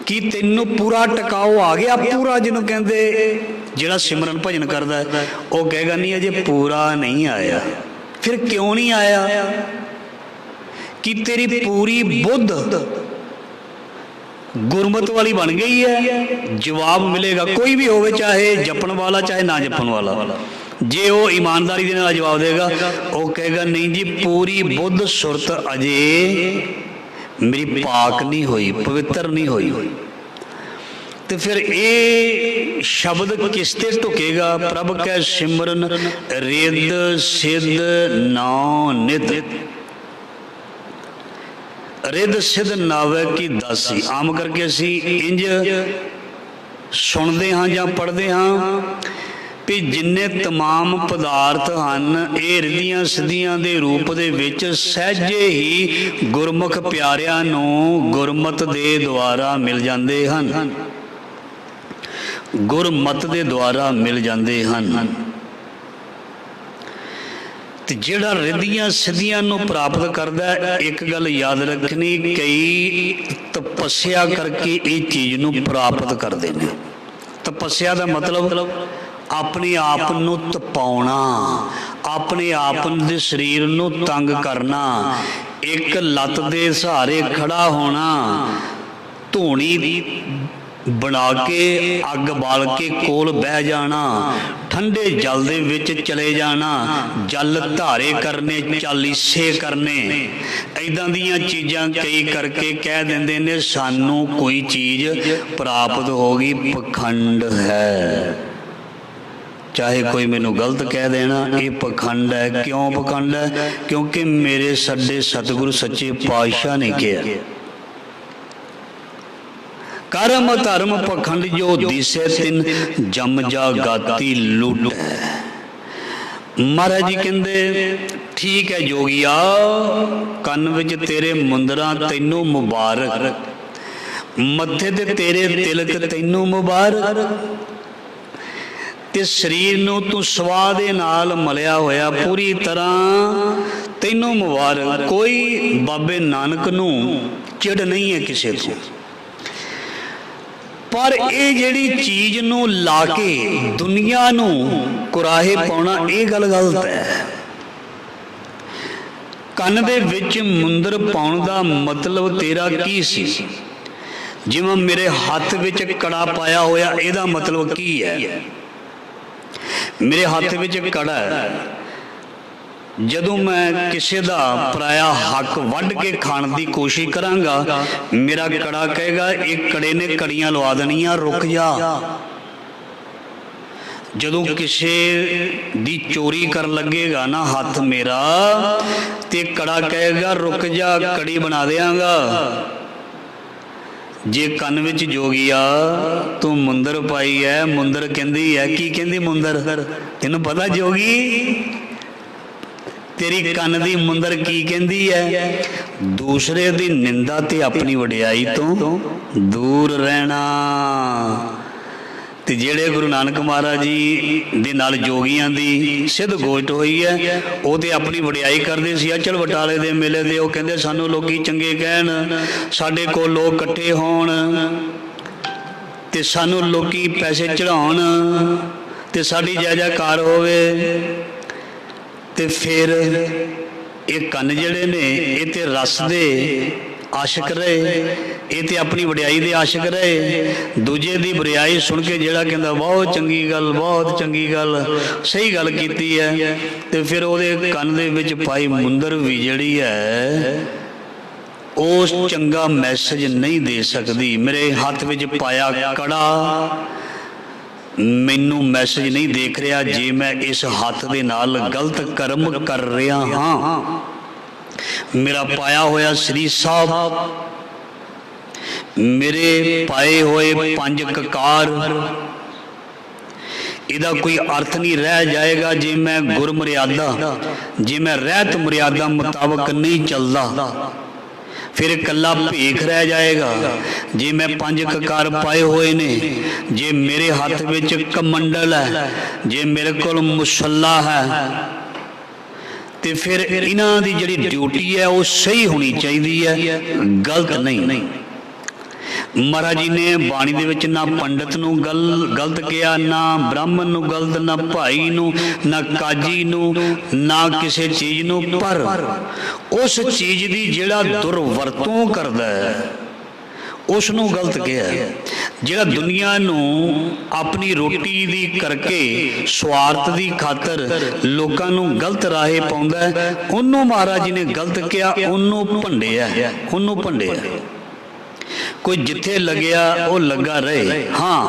Speaker 1: ਕੀ ਤੈਨੂੰ ਪੂਰਾ ਟਿਕਾਓ ਆ ਗਿਆ? ਪੂਰਾ ਜਿਹਨੂੰ ਕਹਿੰਦੇ ਜਿਹੜਾ ਸਿਮਰਨ ਭਜਨ ਕਰਦਾ ਹੈ, ਉਹ ਕਹੇਗਾ ਨਹੀਂ ਅਜੇ ਪੂਰਾ ਨਹੀਂ ਆਇਆ। ਫਿਰ ਕਿਉਂ ਨਹੀਂ ਆਇਆ? ਕਿ ਤੇਰੀ ਪੂਰੀ ਬੁੱਧ ਗੁਰਮਤ ਵਾਲੀ ਬਣ ਗਈ ਹੈ? ਜਵਾਬ ਮਿਲੇਗਾ, ਕੋਈ ਵੀ ਹੋਵੇ, ਚਾਹੇ ਜਪਣ ਵਾਲਾ ਚਾਹੇ ਨਾ ਜਪਣ ਵਾਲਾ। ਜੇ ਉਹ ਇਮਾਨਦਾਰੀ ਦੇ ਨਾਲ ਜਵਾਬ ਦੇਗਾ, ਉਹ ਕਹੇਗਾ ਨਹੀਂ ਜੀ ਪੂਰੀ ਬੁੱਧ ਸੁਰਤ ਅਜੇ ਮੇਰੀ ਪਾਕ ਨਹੀਂ ਹੋਈ, ਪਵਿੱਤਰ ਨਹੀਂ ਹੋਈ। ਤੇ ਫਿਰ ਇਹ ਸ਼ਬਦ ਕਿਸ ਤੇ ਢੁਕੇਗਾ? ਪ੍ਰਭ ਕੈ ਸਿਮਰਨ ਰਿੱਧ ਸਿੱਧ ਨਾਉ ਨਿਤ। ਰਿੱਧ ਸਿੱਧ ਨਾਵੇ ਕੀ ਦਾਸੀ। ਆਮ ਕਰਕੇ ਅਸੀਂ ਇੰਜ ਸੁਣਦੇ ਹਾਂ ਜਾਂ ਪੜ੍ਹਦੇ ਹਾਂ ਵੀ ਜਿੰਨੇ ਤਮਾਮ ਪਦਾਰਥ ਹਨ ਇਹ ਰਿੱਧੀਆਂ ਸਿੱਧੀਆਂ ਦੇ ਰੂਪ ਦੇ ਵਿੱਚ ਸਹਿਜੇ ਹੀ ਗੁਰਮੁਖ ਪਿਆਰਿਆਂ ਨੂੰ ਗੁਰਮਤ ਦੇ ਦੁਆਰਾ ਮਿਲ ਜਾਂਦੇ ਹਨ, ਗੁਰਮਤ ਦੇ ਦੁਆਰਾ ਮਿਲ ਜਾਂਦੇ ਹਨ। ਤੇ ਜਿਹੜਾ ਰਿੱਧੀਆਂ ਸਿੱਧੀਆਂ ਨੂੰ ਪ੍ਰਾਪਤ ਕਰਦਾ, ਇੱਕ ਗੱਲ ਯਾਦ ਰੱਖਣੀ, ਕਈ ਤਪੱਸਿਆ ਕਰਕੇ ਇਹ ਚੀਜ਼ ਨੂੰ ਪ੍ਰਾਪਤ ਕਰਦੇ ਨੇ। ਤਪੱਸਿਆ ਦਾ ਮਤਲਬ ਆਪਣੇ ਆਪ ਨੂੰ ਤਪਾਉਣਾ, ਆਪਣੇ ਆਪ ਦੇ ਸਰੀਰ ਨੂੰ ਤੰਗ ਕਰਨਾ, ਇੱਕ ਲੱਤ ਦੇ ਸਹਾਰੇ ਖੜਾ ਹੋਣਾ, ਧੂਣੀ ਬਣਾ ਕੇ ਅੱਗ ਬਾਲ ਕੇ ਕੋਲ ਬਹਿ ਜਾਣਾ, ਠੰਡੇ ਜਲ ਦੇ ਵਿੱਚ ਚਲੇ ਜਾਣਾ, ਜਲ ਧਾਰੇ ਕਰਨੇ, ਚਾਲੀਸੇ ਕਰਨੇ, ਇੱਦਾਂ ਦੀਆਂ ਚੀਜ਼ਾਂ ਕਈ ਕਰਕੇ ਕਹਿ ਦਿੰਦੇ ਨੇ ਸਾਨੂੰ ਕੋਈ ਚੀਜ਼ ਪ੍ਰਾਪਤ ਹੋ ਗਈ। ਪਖੰਡ ਹੈ। ਚਾਹੇ ਕੋਈ ਮੈਨੂੰ ਗਲਤ ਕਹਿ ਦੇਣਾ, ਇਹ ਪਖੰਡ ਹੈ। ਕਿਉਂ ਪਖੰਡ ਹੈ? ਕਿਉਂਕਿ ਮੇਰੇ ਸਾਡੇ ਸਤਿਗੁਰੂ ਸੱਚੇ ਪਾਤਸ਼ਾਹ ਨੇ ਕਿਹਾ, ਕਰਮ ਧਰਮ ਪਖੰਡ ਜੋ ਦਿਸੇ ਤਿਨ ਜਮ ਜਾ ਗਾਤੀ ਲੁੱਟ। ਮਹਾਰਾਜ ਜੀ ਕਹਿੰਦੇ ਠੀਕ ਹੈ ਜੋਗੀਆ, ਕੰਨ ਵਿੱਚ ਤੇਰੇ ਮੁੰਦਰਾਂ ਤੈਨੂੰ ਮੁਬਾਰਕ, ਮੱਥੇ ਤੇ ਤੇਰੇ ਤਿਲਕ ਤੈਨੂੰ ਮੁਬਾਰਕ, ਤੇ ਸਰੀਰ ਨੂੰ ਤੂੰ ਸਵਾਹ ਦੇ ਨਾਲ ਮਲਿਆ ਹੋਇਆ ਪੂਰੀ ਤਰ੍ਹਾਂ, ਤੈਨੂੰ ਮੁਬਾਰਕ। ਕੋਈ ਬਾਬੇ ਨਾਨਕ ਨੂੰ ਚਿੜ ਨਹੀਂ ਹੈ ਕਿਸੇ ਤੋਂ, ਪਰ ਇਹ ਜਿਹੜੀ ਚੀਜ਼ ਨੂੰ ਲਾ ਕੇ ਦੁਨੀਆ ਨੂੰ ਕੁਰਾਹੇ ਪਾਉਣਾ, ਇਹ ਗੱਲ ਗਲਤ ਹੈ। ਕੰਨ ਦੇ ਵਿੱਚ ਮੁੰਦਰ ਪਾਉਣ ਦਾ ਮਤਲਬ ਤੇਰਾ ਕੀ ਸੀ? ਜਿਵੇਂ ਮੇਰੇ ਹੱਥ ਵਿੱਚ ਕੜਾ ਪਾਇਆ ਹੋਇਆ, ਇਹਦਾ ਮਤਲਬ ਕੀ ਹੈ? ਮੇਰੇ ਹੱਥ ਵਿੱਚ ਕੜਾ ਹੈ, ਜਦੋਂ ਮੈਂ ਕਿਸੇ ਦਾ ਪਰਾਇਆ ਹੱਕ ਵੱਢ ਕੇ ਖਾਣ ਦੀ ਕੋਸ਼ਿਸ਼ ਕਰਾਂਗਾ, ਮੇਰਾ ਕੜਾ ਕਹੇਗਾ ਇਹ ਕੜੇ ਨੇ ਕੜੀਆਂ ਲਵਾ ਦੇਣੀਆਂ, ਰੁਕ ਜਾ। ਜਦੋਂ ਕਿਸੇ ਦੀ ਚੋਰੀ ਕਰਨ ਲੱਗੇਗਾ ਨਾ ਹੱਥ ਮੇਰਾ, ਤੇ ਕੜਾ ਕਹੇਗਾ ਰੁਕ ਜਾ, ਕੜੀ ਬਣਾ ਦਿਆਂਗਾ। ਜੇ ਕੰਨ ਵਿੱਚ ਜੋਗੀਆ ਤੂੰ ਮੁੰਦਰ ਪਾਈ ਹੈ, ਮੁੰਦਰ ਕਹਿੰਦੀ ਹੈ, ਕੀ ਕਹਿੰਦੀ ਮੁੰਦਰ? ਤੈਨੂੰ ਪਤਾ ਜੋਗੀ ਤੇਰੀ ਕੰਨ ਦੀ ਮੁੰਦਰ ਕੀ ਕਹਿੰਦੀ ਹੈ? ਦੂਸਰੇ ਦੀ ਨਿੰਦਾ ਤੇ ਆਪਣੀ ਵਡਿਆਈ ਤੋਂ ਦੂਰ ਰਹਿਣਾ। ਤੇ ਜਿਹੜੇ ਗੁਰੂ ਨਾਨਕ ਮਹਾਰਾਜ ਜੀ ਦੇ ਨਾਲ ਜੋਗੀਆਂ ਦੀ ਸਿੱਧ ਗੋਸ਼ਟ ਹੋਈ ਹੈ, ਉਹ ਤੇ ਆਪਣੀ ਵਡਿਆਈ ਕਰਦੇ ਸੀ। ਅਚਲ ਬਟਾਲੇ ਦੇ ਮੇਲੇ ਦੇ ਉਹ ਕਹਿੰਦੇ ਸਾਨੂੰ ਲੋਕੀ ਚੰਗੇ ਕਹਿਣ, ਸਾਡੇ ਕੋਲ ਲੋਕ ਇਕੱਠੇ ਹੋਣ, ਤੇ ਸਾਨੂੰ ਲੋਕੀ ਪੈਸੇ ਚੜਾਉਣ, ਤੇ ਸਾਡੀ ਜੈ ਜੈਕਾਰ ਹੋਵੇ। ਤੇ ਫਿਰ ਇਹ ਕੰਨ ਜਿਹੜੇ ਨੇ ਇਹ ਤੇ ਰਸ ਦੇ ਆਸ਼ਿਕ ਰਹੇ, ਇਹ ਤੇ ਆਪਣੀ ਵਡਿਆਈ ਦੇ ਆਸ਼ਿਕ ਰਹੇ। ਦੂਜੇ ਦੀ ਬੁਰਾਈ ਸੁਣ ਕੇ ਜਿਹੜਾ ਕਹਿੰਦਾ ਬਹੁਤ ਚੰਗੀ ਗੱਲ, ਬਹੁਤ ਚੰਗੀ ਗੱਲ, ਸਹੀ ਗੱਲ ਕੀਤੀ ਹੈ, ਤੇ ਫਿਰ ਉਹਦੇ ਕੰਨ ਦੇ ਵਿੱਚ ਪਾਈ ਮੁੰਦਰ ਵੀ ਜਿਹੜੀ ਹੈ ਉਹ ਚੰਗਾ ਮੈਸੇਜ ਨਹੀਂ ਦੇ ਸਕਦੀ। ਮੇਰੇ ਹੱਥ ਵਿੱਚ ਪਾਇਆ ਕੜਾ ਮੈਨੂੰ ਮੈਸੇਜ ਨਹੀਂ ਦੇਖ ਰਿਹਾ ਜੇ ਮੈਂ ਇਸ ਹੱਥ ਦੇ ਨਾਲ ਗਲਤ ਕਰਮ ਕਰ ਰਿਹਾ ਹਾਂ। ਮੇਰਾ ਪਾਇਆ ਹੋਇਆ ਸ੍ਰੀ ਸਾਹਿਬ, ਮੇਰੇ ਪਾਏ ਹੋਏ 5 ਕਕਾਰ, ਇਹਦਾ ਕੋਈ ਅਰਥ ਨਹੀਂ ਰਹਿ ਜਾਏਗਾ ਜੇ ਮੈਂ ਗੁਰਮਰਿਆਦਾ, ਜੇ ਮੈਂ ਰਹਿਤ ਮਰਿਆਦਾ ਮੁਤਾਬਕ ਨਹੀਂ ਚੱਲਦਾ। ਫਿਰ ਇਕੱਲਾ ਭੇਖ ਰਹਿ ਜਾਏਗਾ। ਜੇ ਮੈਂ 5 ਕਕਾਰ ਪਾਏ ਹੋਏ ਨੇ, ਜੇ ਮੇਰੇ ਹੱਥ ਵਿੱਚ ਕਮੰਡਲ ਹੈ, ਜੇ ਮੇਰੇ ਕੋਲ ਮੁਸੱਲਾ ਹੈ, ਤੇ ਫਿਰ ਇਹਨਾਂ ਦੀ ਜਿਹੜੀ ਡਿਊਟੀ ਹੈ ਉਹ ਸਹੀ ਹੋਣੀ ਚਾਹੀਦੀ ਹੈ, ਗਲਤ ਨਹੀਂ। ਮਹਾਰਾਜ ਜੀ ਨੇ ਬਾਣੀ ਦੇ ਵਿੱਚ ਨਾ ਪੰਡਤ ਨੂੰ ਗਲਤ ਕਿਹਾ, ਨਾ ਬ੍ਰਾਹਮਣ ਨੂੰ ਗਲਤ, ਨਾ ਭਾਈ ਨੂੰ, ਨਾ ਕਾਜੀ ਨੂੰ, ਨਾ ਕਿਸੇ ਚੀਜ਼ ਨੂੰ, ਪਰ ਉਸ ਚੀਜ਼ ਦੀ ਜਿਹੜਾ ਦੁਰਵਰਤੋਂ ਕਰਦਾ ਹੈ ਉਸ ਨੂੰ ਗਲਤ ਕਿਹਾ। ਜਿਹੜਾ ਦੁਨੀਆ ਨੂੰ ਆਪਣੀ ਰੋਟੀ ਦੀ ਕਰਕੇ ਸਵਾਰਥ ਦੀ ਖਾਤਰ ਲੋਕਾਂ ਨੂੰ ਗਲਤ ਰਾਹੇ ਪਾਉਂਦਾ, ਉਹਨੂੰ ਮਹਾਰਾਜ ਜੀ ਨੇ ਗਲਤ ਕਿਹਾ, ਉਹਨੂੰ ਭੰਡਿਆ, ਉਹਨੂੰ ਭੰਡਿਆ। कोई जिथे लग्या वो लगा रहे। हाँ,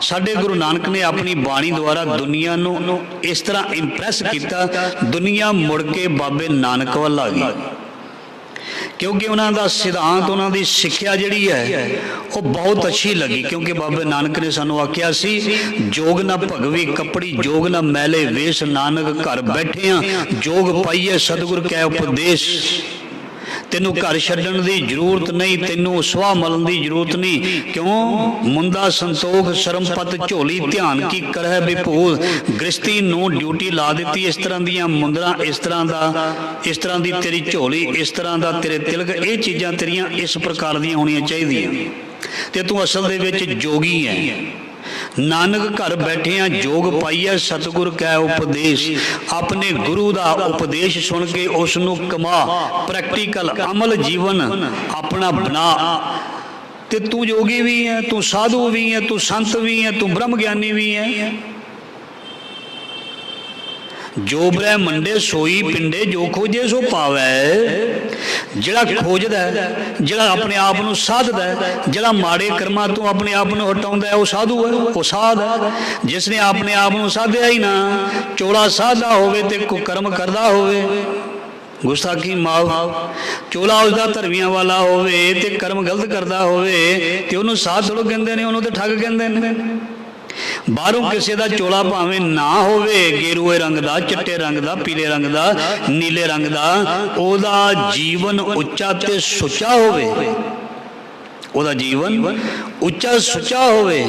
Speaker 1: साडे गुरु नानक ने अपनी बाणी द्वारा दुनिया नूं इस तरह इंप्रैस किया, दुनिया मुड़ के बाबे नानक वल आ गई, क्योंकि उन्हों का सिद्धांत, उन्होंने सिक्ख्या जिहड़ी है वो बहुत अच्छी लगी। क्योंकि बाबे नानक ने सानू आख्या सी, जोग ना भगवी कपड़ी, जोग ना मैले वेश, नानक घर बैठिया जोग पाइए सतगुर कै उपदेश। तेनू घर छड्डण दी जरूरत नहीं, तेनू सुहा मलन की जरूरत नहीं। क्यों? मुंदा संतोख शर्म पत झोली, ध्यान की करह विभूल। गृहस्थी नू ड्यूटी ला दी, इस तरह दियां मुंदरा, इस तरह दी तेरी झोली, इस तरह दा तेरे तिलक, ये चीज़ां तेरियां इस प्रकार दियां होनियां चाहिदियां। ते तू असल दे विच जोगी है। नानक घर बैठिया जोग पाइया सतगुर कै उपदेश। अपने गुरु का उपदेश सुन के उसनू कमा, प्रैक्टिकल अमल जीवन अपना बना। ते तू जोगी भी है, तू साधु भी है, तू संत भी है, तू ब्रह्म ज्ञानी भी है। जो ब्रह्मंडे सोई पिंडे, जो खोजे सो पावै। जिहड़ा खोजदा है, जिहड़ा अपने आप नूं साधदा है, जिहड़ा माड़े कर्मां तो अपने आप नूं हटाउंदा है, वो साधु है, वो साध है। जिसने अपने आप नूं साधिया ही ना, चोला साधा होवे ते कुकर्म करदा होवे, गुस्ताखी माफ, चोला उसका धर्मिया वाला होवे ते कर्म गलत करदा होवे, ते उहनूं साध थोड़ो कहंदे ने, उहनूं ते ठग कहंदे ने। बाहरों किसी का चोला भावें ना होवे, गेरुए रंग का, चिट्टे रंग का, पीले रंग का, नीले रंग का, ओदा जीवन उच्चा ते सुचा होवे, ओदा जीवन उच्चा सुचा होवे,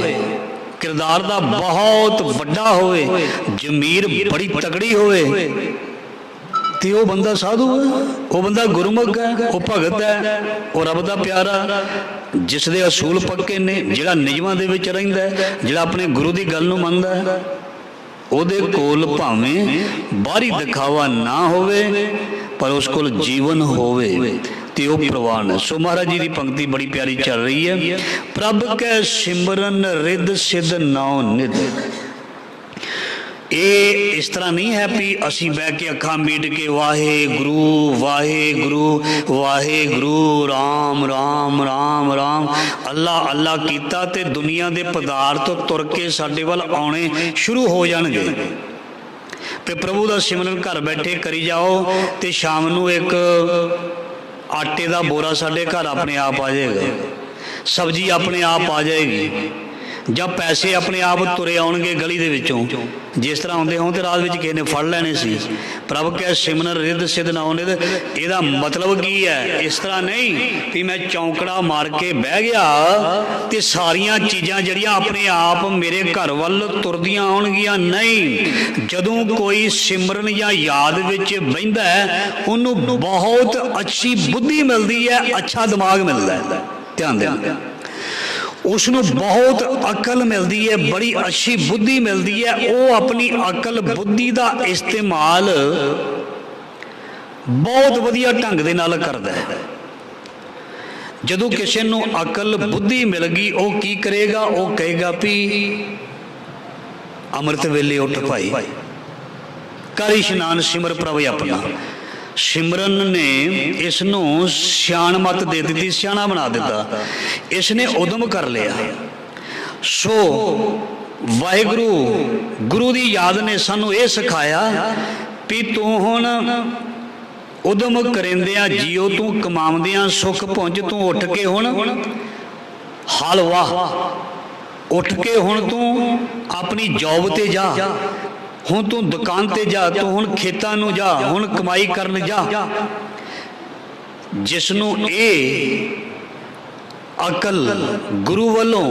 Speaker 1: किरदार दा बहुत वड्डा होवे, जमीर बड़ी तगड़ी होवे, ते वो बंदा साधु है, वो बंदा गुरमुख है, वो भगत है, वो रब दा प्यारा। जिस दे असूल पक्के ने, जिहड़ा नियमां दे विच रहिंदा है, जिहड़ा अपने गुरु दी गल नूं मनदा है, ਉਹਦੇ ਕੋਲ ਭਾਵੇਂ ਬਾਹਰੀ ਦਿਖਾਵਾ ਨਾ ਹੋਵੇ ਪਰ ਉਸ ਕੋਲ ਜੀਵਨ ਹੋਵੇ ਤੇ ਉਹ ਪ੍ਰਵਾਨ ਹੈ। ਸੋ ਮਹਾਰਾਜ ਜੀ ਦੀ ਪੰਕਤੀ ਬੜੀ ਪਿਆਰੀ ਚੱਲ ਰਹੀ ਹੈ। ਪ੍ਰਭ ਕੈ ਸਿਮਰਨ ਰਿੱਧ ਸਿੱਧ ਨਾਉ ਨਿਧ। ਇਹ ਇਸ ਤਰ੍ਹਾਂ ਨਹੀਂ ਹੈ ਵੀ ਅਸੀਂ ਬਹਿ ਕੇ ਅੱਖਾਂ ਮੀਟ ਕੇ ਵਾਹਿਗੁਰੂ ਵਾਹਿਗੁਰੂ ਵਾਹਿਗੁਰੂ ਰਾਮ ਰਾਮ ਰਾਮ ਰਾਮ ਅੱਲਾ ਅੱਲਾ ਕੀਤਾ ਤੇ ਦੁਨੀਆ ਦੇ ਪਦਾਰਥ ਤੁਰ ਕੇ ਸਾਡੇ ਵੱਲ ਆਉਣੇ ਸ਼ੁਰੂ ਹੋ ਜਾਣਗੇ। ਤੇ ਪ੍ਰਭੂ ਦਾ ਸਿਮਰਨ ਘਰ ਬੈਠੇ ਕਰੀ ਜਾਓ ਤੇ ਸ਼ਾਮ ਨੂੰ ਇੱਕ ਆਟੇ ਦਾ ਬੋਰਾ ਸਾਡੇ ਘਰ ਆਪਣੇ ਆਪ ਆ ਜਾਏਗਾ, ਸਬਜ਼ੀ ਆਪਣੇ ਆਪ ਆ ਜਾਏਗੀ, ਜਾਂ ਪੈਸੇ ਆਪਣੇ ਆਪ ਤੁਰੇ ਆਉਣਗੇ ਗਲੀ ਦੇ ਵਿੱਚੋਂ। ਜਿਸ ਤਰ੍ਹਾਂ ਆਉਂਦੇ ਹੋਣ ਤੇ ਰਾਤ ਵਿੱਚ ਕਿਸੇ ਨੇ ਫੜ ਲੈਣੇ ਸੀ। ਪ੍ਰਭ ਕੈ ਸਿਮਰਨ ਰਿੱਧ ਸਿੱਧ ਨਾਉ ਨਿਧ। ਇਹਦਾ ਮਤਲਬ ਕੀ ਹੈ? ਇਸ ਤਰ੍ਹਾਂ ਨਹੀਂ ਵੀ ਮੈਂ ਚੌਂਕੜਾ ਮਾਰ ਕੇ ਬਹਿ ਗਿਆ ਤੇ ਸਾਰੀਆਂ ਚੀਜ਼ਾਂ ਜਿਹੜੀਆਂ ਆਪਣੇ ਆਪ ਮੇਰੇ ਘਰ ਵੱਲ ਤੁਰਦੀਆਂ ਆਉਣਗੀਆਂ। ਨਹੀਂ, ਜਦੋਂ ਕੋਈ ਸਿਮਰਨ ਜਾਂ ਯਾਦ ਵਿੱਚ ਬਹਿੰਦਾ ਹੈ ਉਹਨੂੰ ਬਹੁਤ ਅੱਛੀ ਬੁੱਧੀ ਮਿਲਦੀ ਹੈ, ਅੱਛਾ ਦਿਮਾਗ ਮਿਲਦਾ ਹੈ। ਧਿਆਨ ਦੇਣਾ, उसनू बहुत अकल मिलती है, बड़ी अच्छी बुद्धि मिलती है। वो अपनी अकल बुद्धि का इस्तेमाल बहुत वधिया ढंग दे नाल करदा है। जदों किसी नू अकल बुद्धि मिल गई वो की करेगा? वो कहेगा भी अमृत वेले उठ भाई, कर इशनान सिमर प्रभ अपना। सिमरन ने इसनू सियाण मत दे दी, सियाणा बना दिता, इसने उदम कर लिया। सो वाहिगुरु गुरु की याद ने सानू ये सिखाया भी तू हुण उदम करेंदिया जियो, तू कमाउंदिया सुख पुंज, तू उठ के हुण हल वाह, उठ के हुण तू अपनी जॉब ते जा, हुण तू दुकान ते जा, तू हुण खेतां नूं जा, हुण कमाई करन जा। जिसनू ये अकल गुरु वालों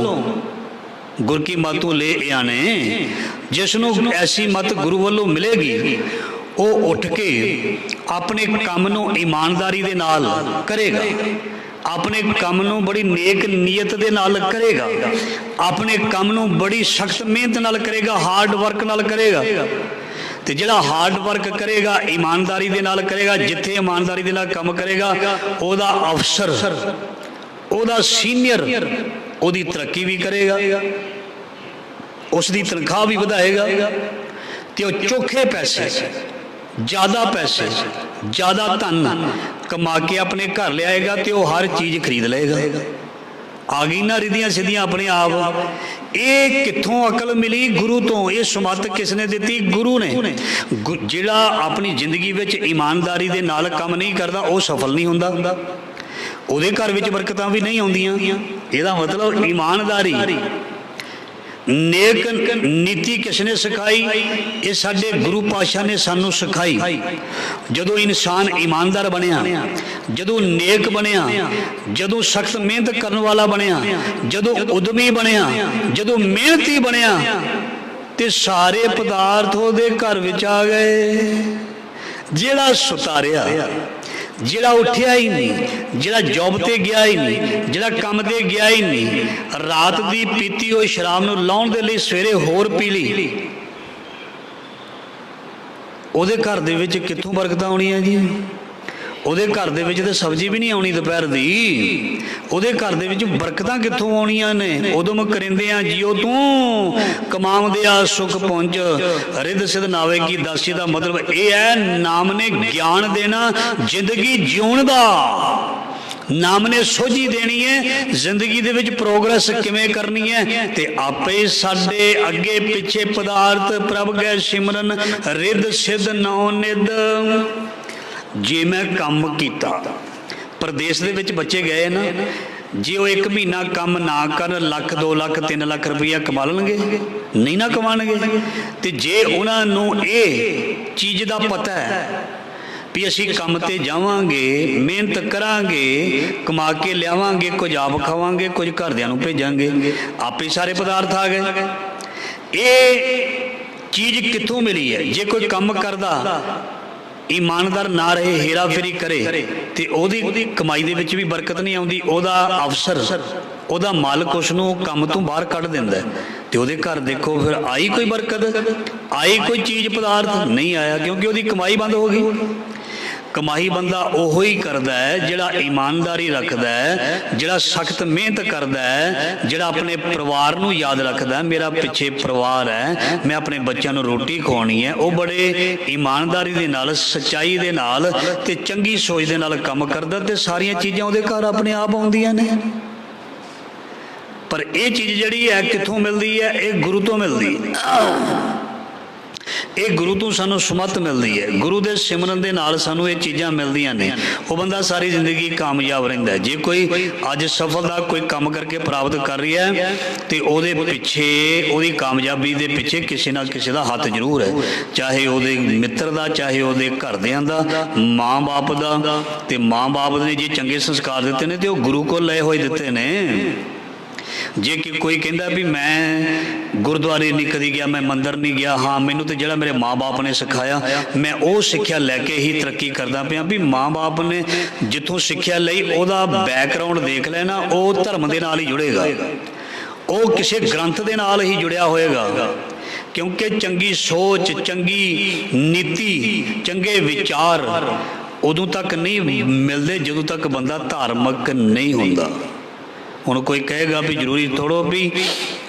Speaker 1: गुर की मतों ले आने, जिसनू ऐसी मत गुरु वालों मिलेगी वो उठ के अपने काम नूं ईमानदारी दे नाल करेगा, अपने काम नूं बड़ी नेक नीयत दे नाल करेगा, अपने काम नूं बड़ी सख्त मेहनत नाल करेगा, हार्ड वर्क नाल करेगा। ते जिहड़ा हार्ड वर्क करेगा, ईमानदारी दे नाल करेगा, जिथे ईमानदारी दे नाल काम करेगा ओदा अफसर, ओदा सीनियर ओदी तरक्की भी करेगा, उसकी तनख्वाह भी वधाएगा ते ओह चोखे पैसे, ज़्यादा पैसे, ज़्यादा धन कमा के अपने घर ले आएगा तो वह हर चीज़ खरीद लेगा, आ गई ना रिधियां सिद्धियां अपने आप। ये कित्थों अकल मिली? गुरु तो। ये सुमत किसने दी? गुरु ने। जिहड़ा अपनी जिंदगी विच ईमानदारी दे नाल काम नहीं करता वो सफल नहीं हुंदा, ਉਹਦੇ घर विच बरकतां भी नहीं आउंदियां। ਇਹਦਾ मतलब ईमानदारी नेक नीति किसने सिखाई? ये साडे गुरु पातशाह ने सानू सिखाई। जदों इंसान ईमानदार बनिया, जदों नेक बनिया, जदों सख्त मेहनत करने वाला बनिया, जदों उद्यमी बनिया, जदों मेहनती बनिया, ते सारे पदार्थ ਉਹਦੇ घर विच आ गए। ਜਿਹੜਾ सुतारिया, ਜਿਹੜਾ उठिया ही नहीं, ਜਿਹੜਾ जॉब ते गया ही नहीं, ਜਿਹੜਾ काम ते गया ही नहीं, रात दी पीती हुई शराब नूं लाउण दे लई सवेरे होर पी लई, ਉਹਦੇ घर दे विच कित्थों बरकतां आउणीਆਂ जी? ਉਹਦੇ घर दे विच ते सब्जी भी नहीं आउणी दुपहर दी। ਉਹਦੇ घर दे विच बरकतां कित्थों आउणीਆਂ ने? उदम करिंदियां जियो तूं कमावदिया सुख पुंज रिद सिद्ध नावे की दासी। दा मतलब ये है नाम ने ज्ञान देना जिंदगी जिउण दा, नाम ने सोझी देनी है जिंदगी दे विच प्रोग्रेस किवें करनी है। ते आपे साडे अगे पिछे पदार्थ प्रभ गै सिमरन रिद सिद्ध नौ निद। जे मैं काम किया, प्रदेश दे विच बच्चे गए ना, जे वो एक महीना काम ना कर लख 2 लाख 3 लाख रुपया कमा लणगे? नहीं ना कमाणगे। ते जे उन्हां नूं ये चीज़ दा पता है भी असी काम ते जावांगे, मेहनत करांगे, कमा के लियावांगे, कुछ आप खावांगे, कुछ घरदियां नूं भेजांगे, आपे सारे पदार्थ आ गए। ये चीज़ कित्थों मिली है? जे कोई काम करदा ईमानदार ना रहे, हेरा फेरी करे, तो ओदी कमाई दे विच भी बरकत नहीं आउंदी। ओदा अफसर, ओदा मालक उसनूं काम तो बाहर कढ़ दिंदा है। तो ओदे घर देखो फिर आई कोई बरकत? आई कोई चीज़ पदार्थ? नहीं आया, क्योंकि ओदी कमाई बंद हो गई। कमाई बंदा ओहो ही करदा है जिहड़ा ईमानदारी रखदा है, जिहड़ा सख्त मेहनत करदा है, जिहड़ा अपने परिवार नूं याद रखदा है। मेरा पिछे परिवार है, मैं अपने बच्चों नूं रोटी खवाउणी है। वो बड़े ईमानदारी दे नाल, सच्चाई दे नाल ते चंगी सोच दे नाल काम करदा, ते सारियां चीज़ां उहदे घर अपने आप आउंदियां ने। पर यह चीज़ जिहड़ी है कित्थों मिलदी है? ये गुरु तो मिलदी है। ये गुरु तो सानू सुमत मिलती है। गुरु के सिमरन के नाल सानू ये चीज़ां मिलदियां ने। वो बंदा सारी जिंदगी कामयाब रहिंदा है। जे कोई अज सफलता कोई काम करके प्राप्त कर रही है तो ਉਹਦੇ पिछे ਉਹਦੀ कामयाबी के पिछे किसी ना किसी का हाथ जरूर है, चाहे ਉਹਦੇ मित्र का, चाहे ਉਹਦੇ घरदियां दा, माँ बाप का। तो माँ बाप ने जे चंगे संस्कार दिते ने तो गुरु को लए हुए दिते ने। जे कि कोई कहता भी मैं गुरुद्वारे नहीं कदी गया, मैं मंदिर नहीं गया, हाँ मैनू तो जिहड़ा मेरे माँ बाप ने सिखाया मैं वो सिक्ख्या लैके ही तरक्की करदा पिया। भी माँ बाप ने जिथों सिक्ख्या लई ओहदा बैकग्राउंड देख लेना, वो धर्म दे नाल ही जुड़ेगा, वो किसी ग्रंथ दे नाल ही जुड़िया होएगा। क्योंकि चंगी सोच, चंगी नीति, चंगे विचार उदों तक नहीं मिलते जदों तक बंदा धार्मिक नहीं हुंदा। हुण कोई कहेगा भी जरूरी थोड़ो भी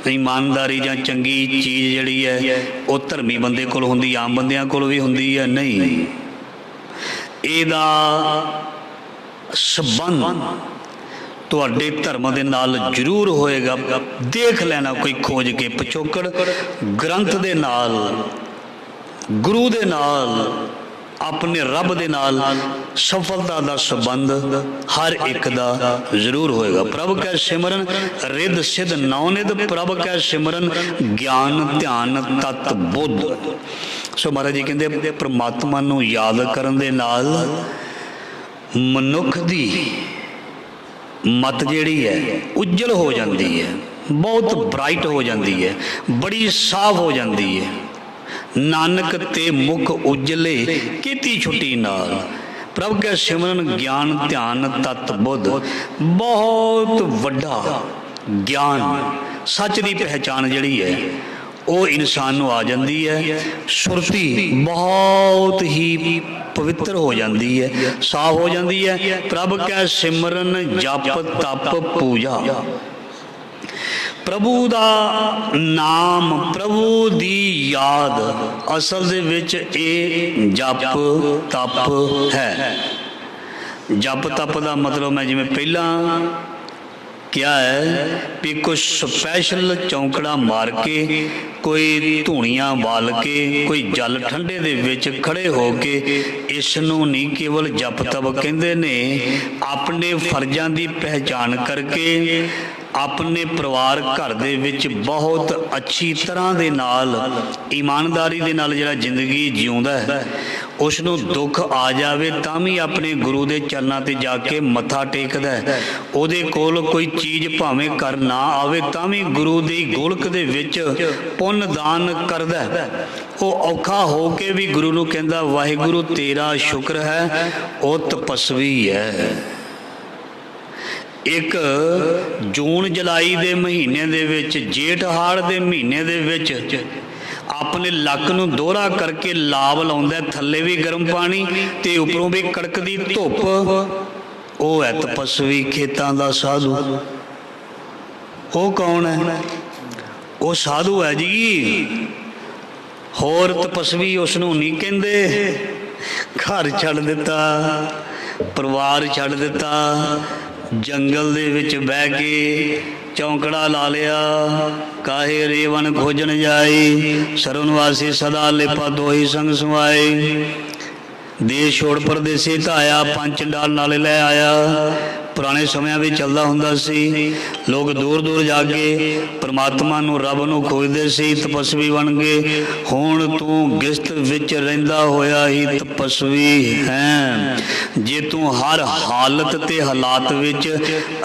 Speaker 1: ईमानदारी जां चंगी चीज़ जिहड़ी है वो धर्मी बंदे कोल हुंदी, आम बंदियां कोल भी हुंदी है। नहीं, इहदा संबंध तुहाडे धर्म दे नाल जरूर होएगा। देख लेना कोई खोज के पिछोकड़ ग्रंथ दे नाल, गुरु दे नाल, अपने रब दे नाल सफलता का संबंध हर एक का जरूर होएगा। प्रभ कै सिमरन रिद सिद्ध नौनिद, प्रभ कै सिमरन ज्ञान ध्यान तत् बुद्ध। सो महाराज जी कहते परमात्मा नूं याद करन दे नाल मनुख दी मत जिहड़ी है उज्जल हो जाती है, बहुत ब्राइट हो जाती है, बड़ी साफ हो जाती है। नानक ते मुख उजले कीती छुट्टी नाल, प्रभ के सिमरन ज्ञान ध्यान तत् बुद्ध। बहुत वड्डा ज्ञान सच की पहचान जिहड़ी है वो इंसान नूं आ जाती है। सुरती बहुत ही पवित्र हो जाती है, साफ हो जाती है। प्रभ के सिमरन जप तप पूजा, प्रभु दा नाम, प्रभु दी याद असल दे विच ये जप तप है। जप तप दा मतलब मैं जिवें पहला क्या है भी कुछ स्पैशल चौंकड़ा मार के, कोई धूणियां बाल के, कोई जल ठंडे दे विच खड़े हो के इस नूं नहीं केवल जप तप कहंदे ने, अपने फर्जां दी पहचान करके अपने परिवार घर दे विच बहुत अच्छी तरह दे नाल ईमानदारी दे नाल जिहड़ा जिंदगी जिउंदा है, उस नूं दुख आ जावे तां भी अपने गुरु दे चरनां ते जाके मत्था टेकदा है। ਉਹਦੇ ਕੋਲ ਕੋਈ ਚੀਜ਼ ਭਾਵੇਂ ਕਰ ਨਾ ਆਵੇ ਤਾਂ ਵੀ ਗੁਰੂ ਦੀ ਗੋਲਕ ਦੇ ਵਿੱਚ ਪੁੰਨ ਦਾਨ ਕਰਦਾ। ਉਹ ਔਖਾ ਹੋ ਕੇ ਵੀ ਗੁਰੂ ਨੂੰ ਕਹਿੰਦਾ ਵਾਹਿਗੁਰੂ ਤੇਰਾ ਸ਼ੁਕਰ ਹੈ, ਉਹ ਤਪਸਵੀ ਹੈ। ਇੱਕ ਜੂਨ ਜੁਲਾਈ ਦੇ ਮਹੀਨੇ ਦੇ ਵਿੱਚ, ਜੇਠ ਹਾੜ ਦੇ ਮਹੀਨੇ ਦੇ ਵਿੱਚ ਆਪਣੇ ਲੱਕ ਨੂੰ ਦੋਹਰਾ ਕਰਕੇ ਲਾਭ ਲਾਉਂਦਾ, ਥੱਲੇ ਵੀ ਗਰਮ ਪਾਣੀ ਤੇ ਉੱਪਰੋਂ ਵੀ ਕੜਕਦੀ ਧੁੱਪ। ਉਹ ਹੈ ਤਪਸਵੀ, ਖੇਤਾਂ ਦਾ ਸਾਧੂ। ਉਹ ਕੌਣ ਹੈ? ਉਹ ਸਾਧੂ ਹੈ ਜੀ। ਹੋਰ ਤਪਸਵੀ ਉਸ ਨੂੰ ਨਹੀਂ ਕਹਿੰਦੇ। ਘਰ ਛੱਡ ਦਿੱਤਾ, ਪਰਿਵਾਰ ਛੱਡ ਦਿੱਤਾ, ਜੰਗਲ ਦੇ ਵਿੱਚ ਬਹਿ ਕੇ ਚੌਂਕੜਾ ਲਾ ਲਿਆ। ਕਾਹੇ ਰੇਵਨ ਖੋਜਣ ਜਾਈ, ਸਰਵਨਵਾਸੀ ਸਦਾ ਲੇਪਾ ਦੋਹੀ ਸੰਗ ਸਮਾਏ। ਦੇਸ਼ ਛੋੜ ਪਰਦੇਸੀ ਧਾਇਆ, ਪੰਜ ਚੰਡਾਲ ਨਾਲ ਲੈ ਆਇਆ। ਪੁਰਾਣੇ ਸਮਿਆਂ ਵਿੱਚ ਚੱਲਦਾ ਹੁੰਦਾ ਸੀ, ਲੋਕ ਦੂਰ ਦੂਰ ਜਾ ਕੇ ਪਰਮਾਤਮਾ ਨੂੰ, ਰੱਬ ਨੂੰ ਖੋਜਦੇ ਸੀ, ਤਪਸਵੀ ਬਣ ਗਏ। ਹੁਣ ਤੂੰ ਗਿਸਤ ਵਿੱਚ ਰਹਿੰਦਾ ਹੋਇਆ ਹੀ ਤਪਸਵੀ ਹੈ। ਜੇ ਤੂੰ ਹਰ ਹਾਲਤ ਤੇ ਹਾਲਾਤ ਵਿੱਚ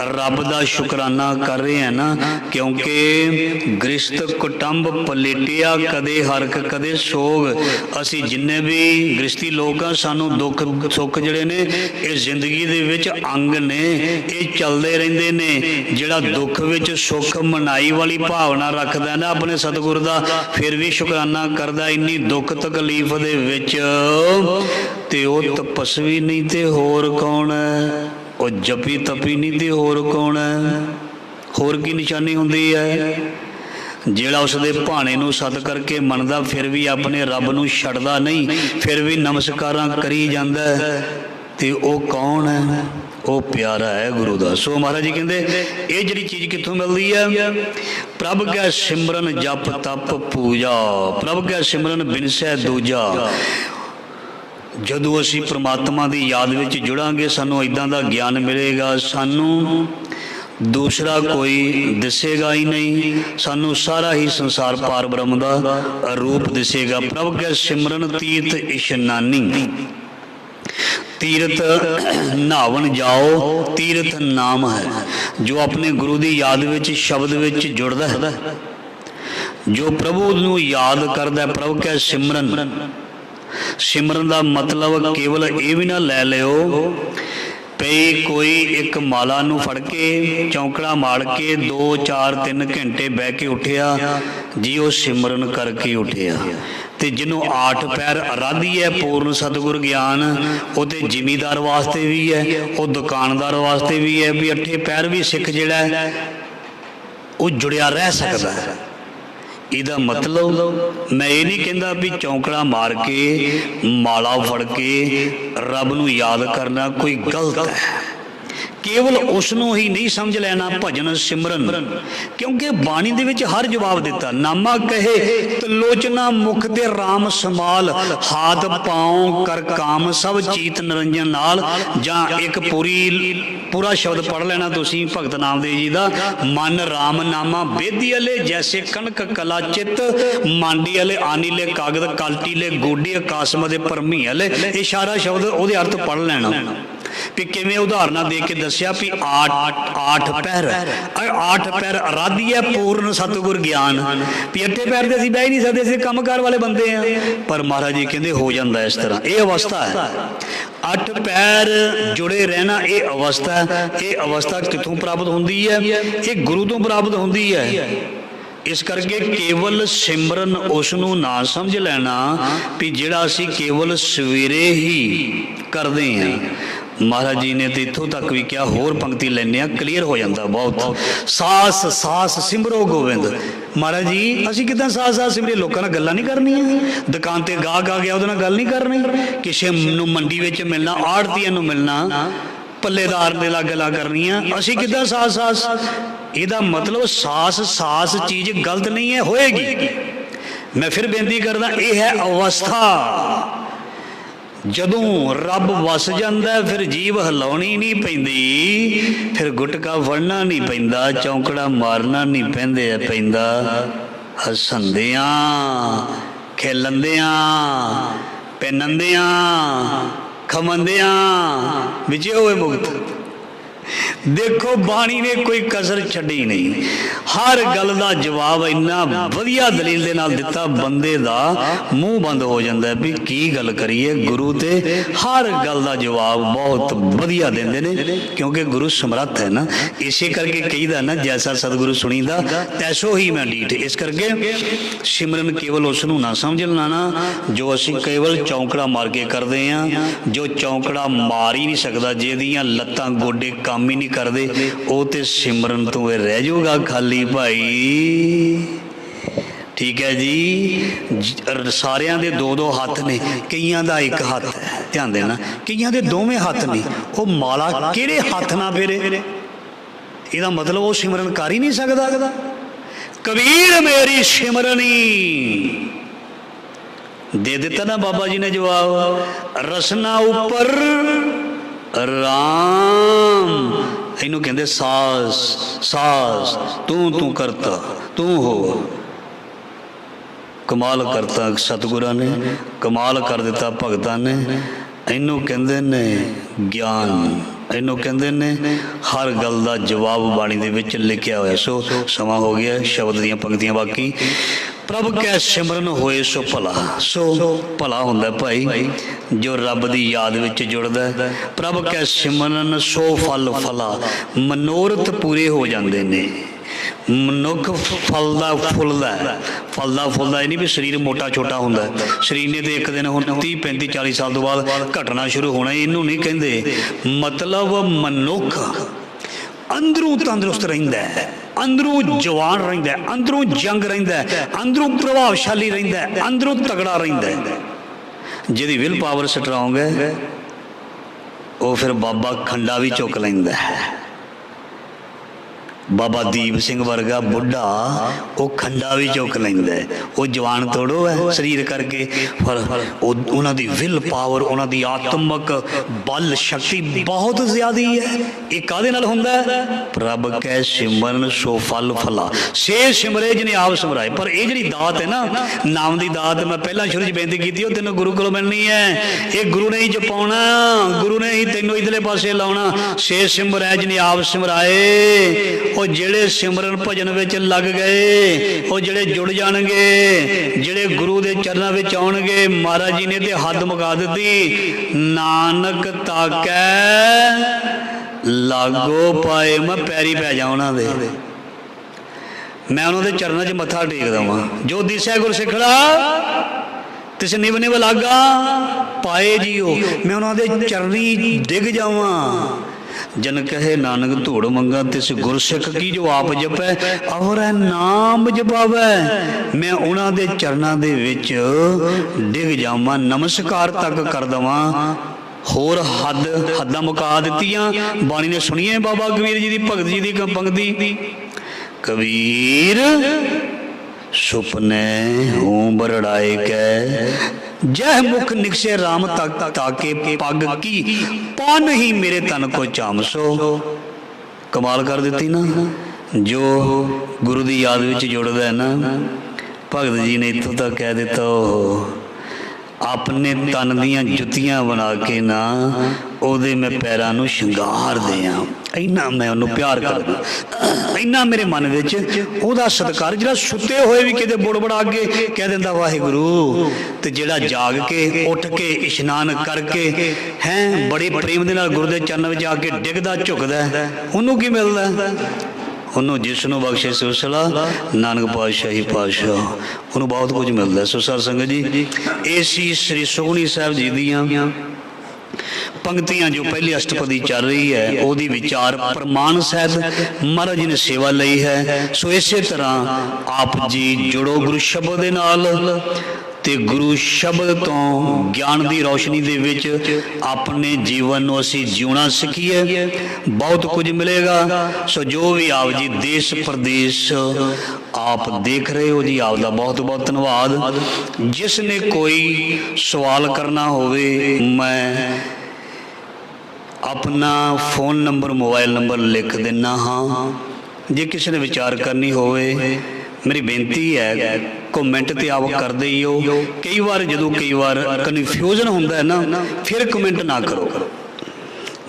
Speaker 1: ਰੱਬ ਦਾ ਸ਼ੁਕਰਾਨਾ ਕਰ ਰਹੇ ਹੈ ਨਾ, ਕਿਉਂਕਿ ਗ੍ਰਿਸ਼ਤ ਕੁਟੰਬ ਪਲੇਟਿਆ ਕਦੇ ਹਰਕ ਕਦੇ ਸੋਗ। ਅਸੀਂ ਜਿੰਨੇ ਵੀ ਗ੍ਰਿਸ਼ਤੀ ਲੋਕ ਆ, ਸਾਨੂੰ ਦੁੱਖ ਸੁੱਖ ਜਿਹੜੇ ਨੇ ਇਹ ਜ਼ਿੰਦਗੀ ਦੇ ਵਿੱਚ ਅੰਗ ਨੇ, ਇਹ ਚੱਲਦੇ ਰਹਿੰਦੇ ਨੇ। ਜਿਹੜਾ ਦੁੱਖ ਵਿੱਚ ਸੁੱਖ ਮਨਾਈ ਵਾਲੀ ਭਾਵਨਾ ਰੱਖਦਾ ਨਾ ਆਪਣੇ ਸਤਿਗੁਰ ਦਾ, ਫਿਰ ਵੀ ਸ਼ੁਕਰਾਨਾ ਕਰਦਾ ਇੰਨੀ ਦੁੱਖ ਤਕਲੀਫ ਦੇ ਵਿੱਚ, ਤੇ ਉਹ ਤਪਸਵੀ ਨਹੀਂ ਤੇ ਹੋਰ ਕੌਣ ਹੈ? ਉਹ ਜਪੀ ਤਪੀ ਨਹੀਂ ਤੇ ਹੋਰ ਕੌਣ ਹੈ? ਹੋਰ ਕੀ ਨਿਸ਼ਾਨੀ ਹੁੰਦੀ ਹੈ? ਜਿਹੜਾ ਉਸ ਦੇ ਭਾਣੇ ਨੂੰ ਸਤ ਕਰਕੇ ਮੰਨਦਾ, ਫਿਰ ਵੀ ਆਪਣੇ ਰੱਬ ਨੂੰ ਛੱਡਦਾ ਨਹੀਂ, ਫਿਰ ਵੀ ਨਮਸਕਾਰਾਂ ਕਰੀ ਜਾਂਦਾ, ਤੇ ਉਹ ਕੌਣ ਹੈ? ਉਹ ਪਿਆਰਾ ਹੈ ਗੁਰੂ ਦਾ। ਸੋ ਮਹਾਰਾਜ ਜੀ ਕਹਿੰਦੇ ਇਹ ਜਿਹੜੀ ਚੀਜ਼ ਕਿੱਥੋਂ ਮਿਲਦੀ ਹੈ? ਪ੍ਰਭ ਕੈ ਸਿਮਰਨ ਜਪ ਤਪ ਪੂਜਾ, ਪ੍ਰਭ ਕੈ ਸਿਮਰਨ ਬਿਨਸੈ ਦੂਜਾ। ਜਦੋਂ ਅਸੀਂ ਪ੍ਰਮਾਤਮਾ ਦੀ ਯਾਦ ਵਿੱਚ ਜੁੜਾਂਗੇ, ਸਾਨੂੰ ਇੱਦਾਂ ਦਾ ਗਿਆਨ ਮਿਲੇਗਾ, ਸਾਨੂੰ ਦੂਸਰਾ ਕੋਈ ਦਿਸੇਗਾ ਹੀ ਨਹੀਂ, ਸਾਨੂੰ ਸਾਰਾ ਹੀ ਸੰਸਾਰ ਪਾਰ ਬ੍ਰਹਮ ਦਾ ਰੂਪ ਦਿਸੇਗਾ। ਪ੍ਰਭ ਕੈ ਸਿਮਰਨ ਤੀਰਥ ਇਸ਼ਨਾਨੀ, ਤੀਰਥ ਨਹਾਵਣ ਜਾਓ, ਤੀਰਥ ਨਾਮ ਹੈ। ਜੋ ਆਪਣੇ ਗੁਰੂ ਦੀ ਯਾਦ ਵਿੱਚ ਸ਼ਬਦ ਵਿੱਚ ਜੁੜਦਾ ਹੈ, ਜੋ ਪ੍ਰਭੂ ਨੂੰ ਯਾਦ ਕਰਦਾ, ਪ੍ਰਭ ਕੈ ਸਿਮਰਨ। ਸਿਮਰਨ ਦਾ ਮਤਲਬ ਕੇਵਲ ਇਹ ਵੀ ਨਾ ਲੈ ਲਿਓ ਪਈ ਕੋਈ ਇੱਕ ਮਾਲਾ ਨੂੰ ਫੜ ਕੇ ਚੌਂਕੜਾ ਮਾਰ ਕੇ 2 4 3 ਘੰਟੇ ਬਹਿ ਕੇ ਉੱਠਿਆ ਜੀ, ਉਹ ਸਿਮਰਨ ਕਰਕੇ ਉੱਠਿਆ। ਤੇ ਜਿਹਨੂੰ 8 ਪੈਰ ਅਰਾਧੀ ਹੈ ਪੂਰਨ ਸਤਿਗੁਰ ਗਿਆਨ, ਉਹ ਤੇ ਜ਼ਿਮੀਦਾਰ ਵਾਸਤੇ ਵੀ ਹੈ, ਉਹ ਦੁਕਾਨਦਾਰ ਵਾਸਤੇ ਵੀ ਹੈ, ਵੀ 8 ਪੈਰ ਵੀ ਸਿੱਖ ਜਿਹੜਾ ਹੈ ਉਹ ਜੁੜਿਆ ਰਹਿ ਸਕਦਾ ਹੈ। ਇਹਦਾ ਮਤਲਬ ਮੈਂ ਇਹ ਨਹੀਂ ਕਹਿੰਦਾ ਵੀ ਚੌਂਕੜਾ ਮਾਰ ਕੇ ਮਾਲਾ ਫੜ ਕੇ ਰੱਬ ਨੂੰ ਯਾਦ ਕਰਨਾ ਕੋਈ ਗਲਤ ਹੈ। ਕੇਵਲ ਉਸ ਨੂੰ ਹੀ ਨਹੀਂ ਸਮਝ ਲੈਣਾ ਭਜਨ ਸਿਮਰਨ, ਕਿਉਂਕਿ ਬਾਣੀ ਦੇ ਵਿੱਚ ਹਰ ਜਵਾਬ ਦਿੱਤਾ। ਨਾਮਾ ਕਹੇ ਤਲੋਚਨਾ ਮੁਖ ਤੇ ਰਾਮ ਸਮਾਲ, ਹਾਥ ਪਾਉ ਕਰ ਕਾਮ ਸਭ ਚੀਤ ਨਿਰੰਜਨ ਨਾਲ। ਜਾਂ ਇੱਕ ਪੂਰਾ ਸ਼ਬਦ ਪੜ੍ਹ ਲੈਣਾ ਤੁਸੀਂ ਭਗਤ ਨਾਮਦੇਵ ਜੀ ਦਾ। ਮਨ ਰਾਮ ਨਾਮਾ ਬੇਦੀ ਅਲੇ ਜੈਸੇ ਕਣਕ ਕਲਾ ਚਿੱਤ, ਮਾਂਡੀ ਅਲੇ ਆਨੀਲੇ ਕਾਗਦ ਕਾਲਟੀਲੇ ਗੋਡੀ ਆਕਾਸਮ ਦੇ ਭਰਮੀ ਅਲੇ। ਇਹ ਸਾਰਾ ਸ਼ਬਦ ਉਹਦੇ ਅਰਥ ਪੜ੍ਹ ਲੈਣਾ ਵੀ ਕਿਵੇਂ ਉਦਾਹਰਨਾਂ ਦੇ ਕੇ ਦੱਸਿਆ ਵੀ 8 ਪੈਰ, 8 ਪੈਰ ਅਰਾਧੀ ਹੈ ਪੂਰਨ ਸਤਿਗੁਰ ਗਿਆਨ। ਵੀ 8 ਪੈਰ ਤੇ ਅਸੀਂ ਬਹਿ ਨਹੀਂ ਸਕਦੇ, ਅਸੀਂ ਕੰਮਕਾਰ ਵਾਲੇ ਬੰਦੇ ਆ, ਪਰ ਮਹਾਰਾਜ ਜੀ ਕਹਿੰਦੇ ਹੋ ਜਾਂਦਾ ਇਸ ਤਰ੍ਹਾਂ। ਇਹ ਅਵਸਥਾ ਹੈ 8 ਪੈਰ ਜੁੜੇ ਰਹਿਣਾ, ਇਹ ਅਵਸਥਾ। ਇਹ ਅਵਸਥਾ ਕਿੱਥੋਂ ਪ੍ਰਾਪਤ ਹੁੰਦੀ ਹੈ? ਇਹ ਗੁਰੂ ਤੋਂ ਪ੍ਰਾਪਤ ਹੁੰਦੀ ਹੈ। ਇਸ ਕਰਕੇ ਕੇਵਲ ਸਿਮਰਨ ਉਸ ਨੂੰ ਨਾ ਸਮਝ ਲੈਣਾ ਵੀ ਜਿਹੜਾ ਅਸੀਂ ਕੇਵਲ ਸਵੇਰੇ ਹੀ ਕਰਦੇ ਹਾਂ। ਮਹਾਰਾਜ ਜੀ ਨੇ ਤੇ ਇੱਥੋਂ ਤੱਕ ਵੀ ਕਿਹਾ, ਹੋਰ ਪੰਕਤੀ ਲੈਂਦੇ ਹਾਂ, ਕਲੀਅਰ ਹੋ ਜਾਂਦਾ ਬਹੁਤ। ਸਾਸ ਸਾਸ ਸਿਮਰੋ ਗੋਬਿੰਦ। ਮਹਾਰਾਜ ਜੀ ਅਸੀਂ ਕਿੱਦਾਂ ਸਾਸ ਸਾਸ ਸਿਮਰੀਏ? ਲੋਕਾਂ ਨਾਲ ਗੱਲਾਂ ਨਹੀਂ ਕਰਨੀਆਂ, ਦੁਕਾਨ ਤੇ ਗਾਹਕ ਆ ਗਿਆ ਉਹਦੇ ਨਾਲ ਗੱਲ ਨਹੀਂ ਕਰਨੀ, ਕਿਸੇ ਨੂੰ ਮੰਡੀ ਵਿੱਚ ਮਿਲਣਾ, ਆੜ੍ਹਤੀਆਂ ਨੂੰ ਮਿਲਣਾ, पल्लेदार ने ला गल्लां करनियां असीं किद्दां सास सास। इहदा मतलब सास सास चीज़ गलत नहीं है, होएगी। मैं फिर बेनती करदा, यह है अवस्था। जदों रब वस जांदा फिर जीव हिलाउणी नहीं पैंदी, फिर गुटका फड़ना नहीं पैंदा, चौंकड़ा मारना नहीं पैंदा। हसंदियां खेलंदियां पहनंदियां खमंदियां विचे होए मुक्त। देखो बाणी ने कोई कसर छड्डी नहीं, हर गल का जवाब इन्ना वधिया दलील दे नाल दिता, बंदे दा मूँह बंद हो जाता है भी की गल करिए। गुरु ते हर गल का जवाब बहुत वधिया देंदे ने, क्योंकि गुरु समर्थ है ना। इसे करके कहीदा ना, जैसा सतगुरु सुनीदा तैसो ही मैं ढीठ। इस करके सिमरन केवल उसनूं ना समझना ना जो असीं केवल चौंकड़ा मार के करते हैं। जो चौंकड़ा मार ही नहीं सकता, जिहदियां लत्तां गोडे काम ही नहीं करते, वो तो सिमरन तो रह जाऊगा खाली भाई। ठीक है जी। सारियां दे दो दो हाथ ने, कईयां दा एक हाथ है, ध्यान देना, कईयां दे दोवें हाथ ने। वो माला किहड़े हाथ ना फेरे, इहदा मतलब वो सिमरन कर ही नहीं सकता। कबीर मेरी सिमरनी दे दिता ना बाबा जी ने जवाब। रसना उपर राम, इनू कहते सास सास, तू करता तू हो। कमाल करता सतगुरां ने, कमाल कर दिता भगतां ने। इनू कहते ने ज्ञान, इनू कहते ने हर गल का जवाब बाणी दे विच लिखिया होया। सो समा हो गया, शब्द दीयां पंक्तियां बाकी। प्रभ कै सिमरन होए सो भला, सो भला हुंदा भाई जो रब दी याद विच जुड़दा है। प्रभ कै सिमरन सो फल फला, मनोरथ पूरे हो जाते ने। मनुख फलदा फुलदा, फलदा फुलदा नहीं भी शरीर मोटा छोटा हुंदा। शरीर ने तो एक दिन हुण 30 35 40 साल तो बाद घटना शुरू होना, इनू नहीं कहंदे। मतलब मनुख अंदरों तंदुरुस्त रहिंदा है, अंदरों जवान रहिंदा है, अंदरों जंग रहिंदा है, अंदरों प्रभावशाली रहिंदा है, अंदरों तगड़ा रहिंदा है। जिहदी विल पावर स्ट्रांग है वो फिर बाबा खंडा भी चुक लैंदा है। बाबा दीप सिंह वर्गा बुढ़ा वो खंडा भी चुक लैंदा है। वो जवान थोड़ो है शरीर करके, पर उन्हां दी विल पावर, उन्हां दी आत्मक बल शक्ति बहुत ज्यादा है। ये काहदे नाल हुंदा है? प्रभ कै सिमरन सो फल फला, से सिमरे जिन्हें आप सिमराए। पर ये जिहड़ी दात है ना, नाम दी दात, मैं पहला शुरू च बेनती की वो तेनों गुरु कोलों मिलनी है। ये गुरु ने ही जपाउणा, गुरु ने ही तेनों इधरले पासे लाउणा। से सिमरै जिन्हें आप सिमराए, वो जेड़े सिमरन भजन विच लग गए, वो जेड़े जुड़ जाणगे, जेड़े गुरु दे चरणा विच आउणगे। महाराज जी ने ते हद मुका दित्ती, नानक ताकै लागो पाए। मैं पैरी पै जा उन्हां दे, मैं उन्हां दे चरणा च मत्था टेक देवां। जो दिसै गुर सिखड़ा तिस निव निव लागा पाए जियो, मैं उन्हां दे चरनी डिग जावां। जन कहे नानक धूड़ मंगा तिस गुरसिख की, जो आप जपै और नाम जपावै। मैं उन्हां दे चरनां दे विच डिग जावां, नमस्कार तक कर देवां। होर हद्दां मुका दित्तियां। बाणी ने सुनिए बाबा कबीर जी दी भगत जी दी पंक्ति, कबीर सुपने हूँ बरड़ाए कै, जह मुख निकसे राम तक ताके पग की, पान ही मेरे तन को चामसो। कमाल कर देती ना। जो गुरु दी याद विच जुड़दा है ना, भगत जी ने इत्थों तक कह दिता, अपने तन दियां जुत्तियां बना के ना ओदे मैं पैरां नूं शंगार दियां। इन्ना मैं उन्होंने प्यार करदा, इन्ना मेरे मन विच ओहदा सत्कार। जिहड़ा सुते होए भी किते बुड़बड़ा के कह दिंदा वाहिगुरू, ते जिहड़ा जाग के उठ के इशनान करके हैं बड़े प्रेम दे नाल गुरु दे चरण विच आके डिगदा झुकदा, उन्होंने की मिलदा? उन्होंने जिसनों बख्शे सिलसिला नानक पातशाही पातशाह, उन्होंने बहुत कुछ मिलता है। सो सर संगत जी, ऐसी श्री सुखमनी साहब जी दियां पंक्तियां जो पहली अष्टपदी चल रही है, ओदी विचार प्रमाण सहित महाराज जी ने सेवा लई है। सो इसे तरह आप जी जुड़ो गुरु शब्द दे नाल, ਤੇ ਗੁਰੂ ਸ਼ਬਦ ਤੋਂ ਗਿਆਨ ਦੀ ਰੌਸ਼ਨੀ ਦੇ ਵਿੱਚ ਆਪਣੇ ਜੀਵਨ ਨੂੰ ਅਸੀਂ ਜਿਉਣਾ ਸਿੱਖੀਏ, ਬਹੁਤ ਕੁਝ ਮਿਲੇਗਾ। ਸੋ ਜੋ ਵੀ ਆਪ ਜੀ ਦੇਸ਼ ਪ੍ਰਦੇਸ਼ ਆਪ ਦੇਖ ਰਹੇ ਹੋ ਜੀ, ਆਪ ਦਾ ਬਹੁਤ ਬਹੁਤ ਧੰਨਵਾਦ। ਜਿਸ ਨੇ ਕੋਈ ਸਵਾਲ ਕਰਨਾ ਹੋਵੇ, ਮੈਂ ਆਪਣਾ फ़ोन नंबर मोबाइल नंबर लिख देना हाँ। जे किसी ने विचार करनी होवे, मेरी बेनती है कमेंट ते आप करदे ही हो। कई बार कन्फ्यूजन होंदा है ना, फिर कमेंट ना करो।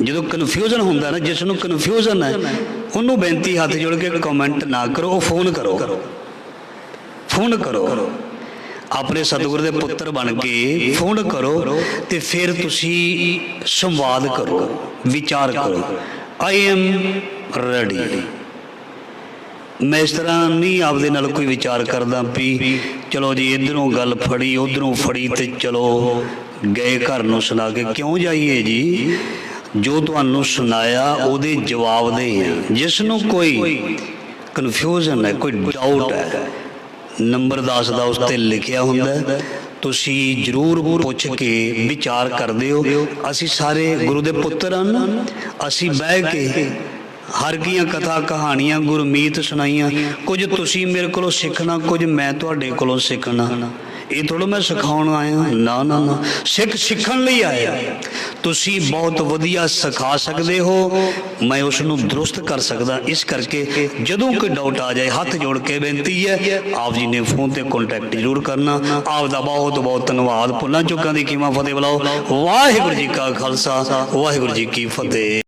Speaker 1: जो कन्फ्यूजन होंदा है ना, जिसनों कन्फ्यूजन है उन्होंने बेनती हाथ जोड़ के कमेंट ना करो, फ़ोन करो। अपने सतगुरु के पुत्र बन के फ़ोन करो तो फिर तुसी संवाद करो, विचार करो। I am ready. मैं इस तरह नहीं आपदे नाल कोई विचार करदा भी चलो जी इधरों गल फड़ी उधरों फड़ी तो चलो गए घर नूं सुना के क्यों जाइए जी। जो तुहानूं सुनाया उहदे जवाब दे हैं। जिसनों कोई कन्फ्यूजन है, कोई डाउट है, नंबर 10 का उत्ते लिखिया हुंदा, तुसी जरूर पुछ के विचार करदे हो। असी सारे गुरु दे पुत्र हन, असी बह के हर कीਆਂ कथा कहानियां गुरमीत सुनाइयां। कुछ तुसी मेरे कोलों सीखना, कुछ मैं तुहाडे कोलों सीखना। ये थोड़ा मैं सिखाउण आया ना ना ना, सीखण लई आया। तुसी बहुत वधिया सिखा सकते हो, मैं उसनूं दुरुस्त कर सकदा। इस करके जदों कोई डाउट आ जाए हाथ जोड़ के बेनती है आप जी ने फोन ते कॉन्टैक्ट जरूर करना। आप दा बहुत बहुत धन्नवाद। भुल्लां चुकां दी कीमा फतेह बुलाओ। वाहिगुरू जी का खालसा, वाहिगुरू जी की फतेह।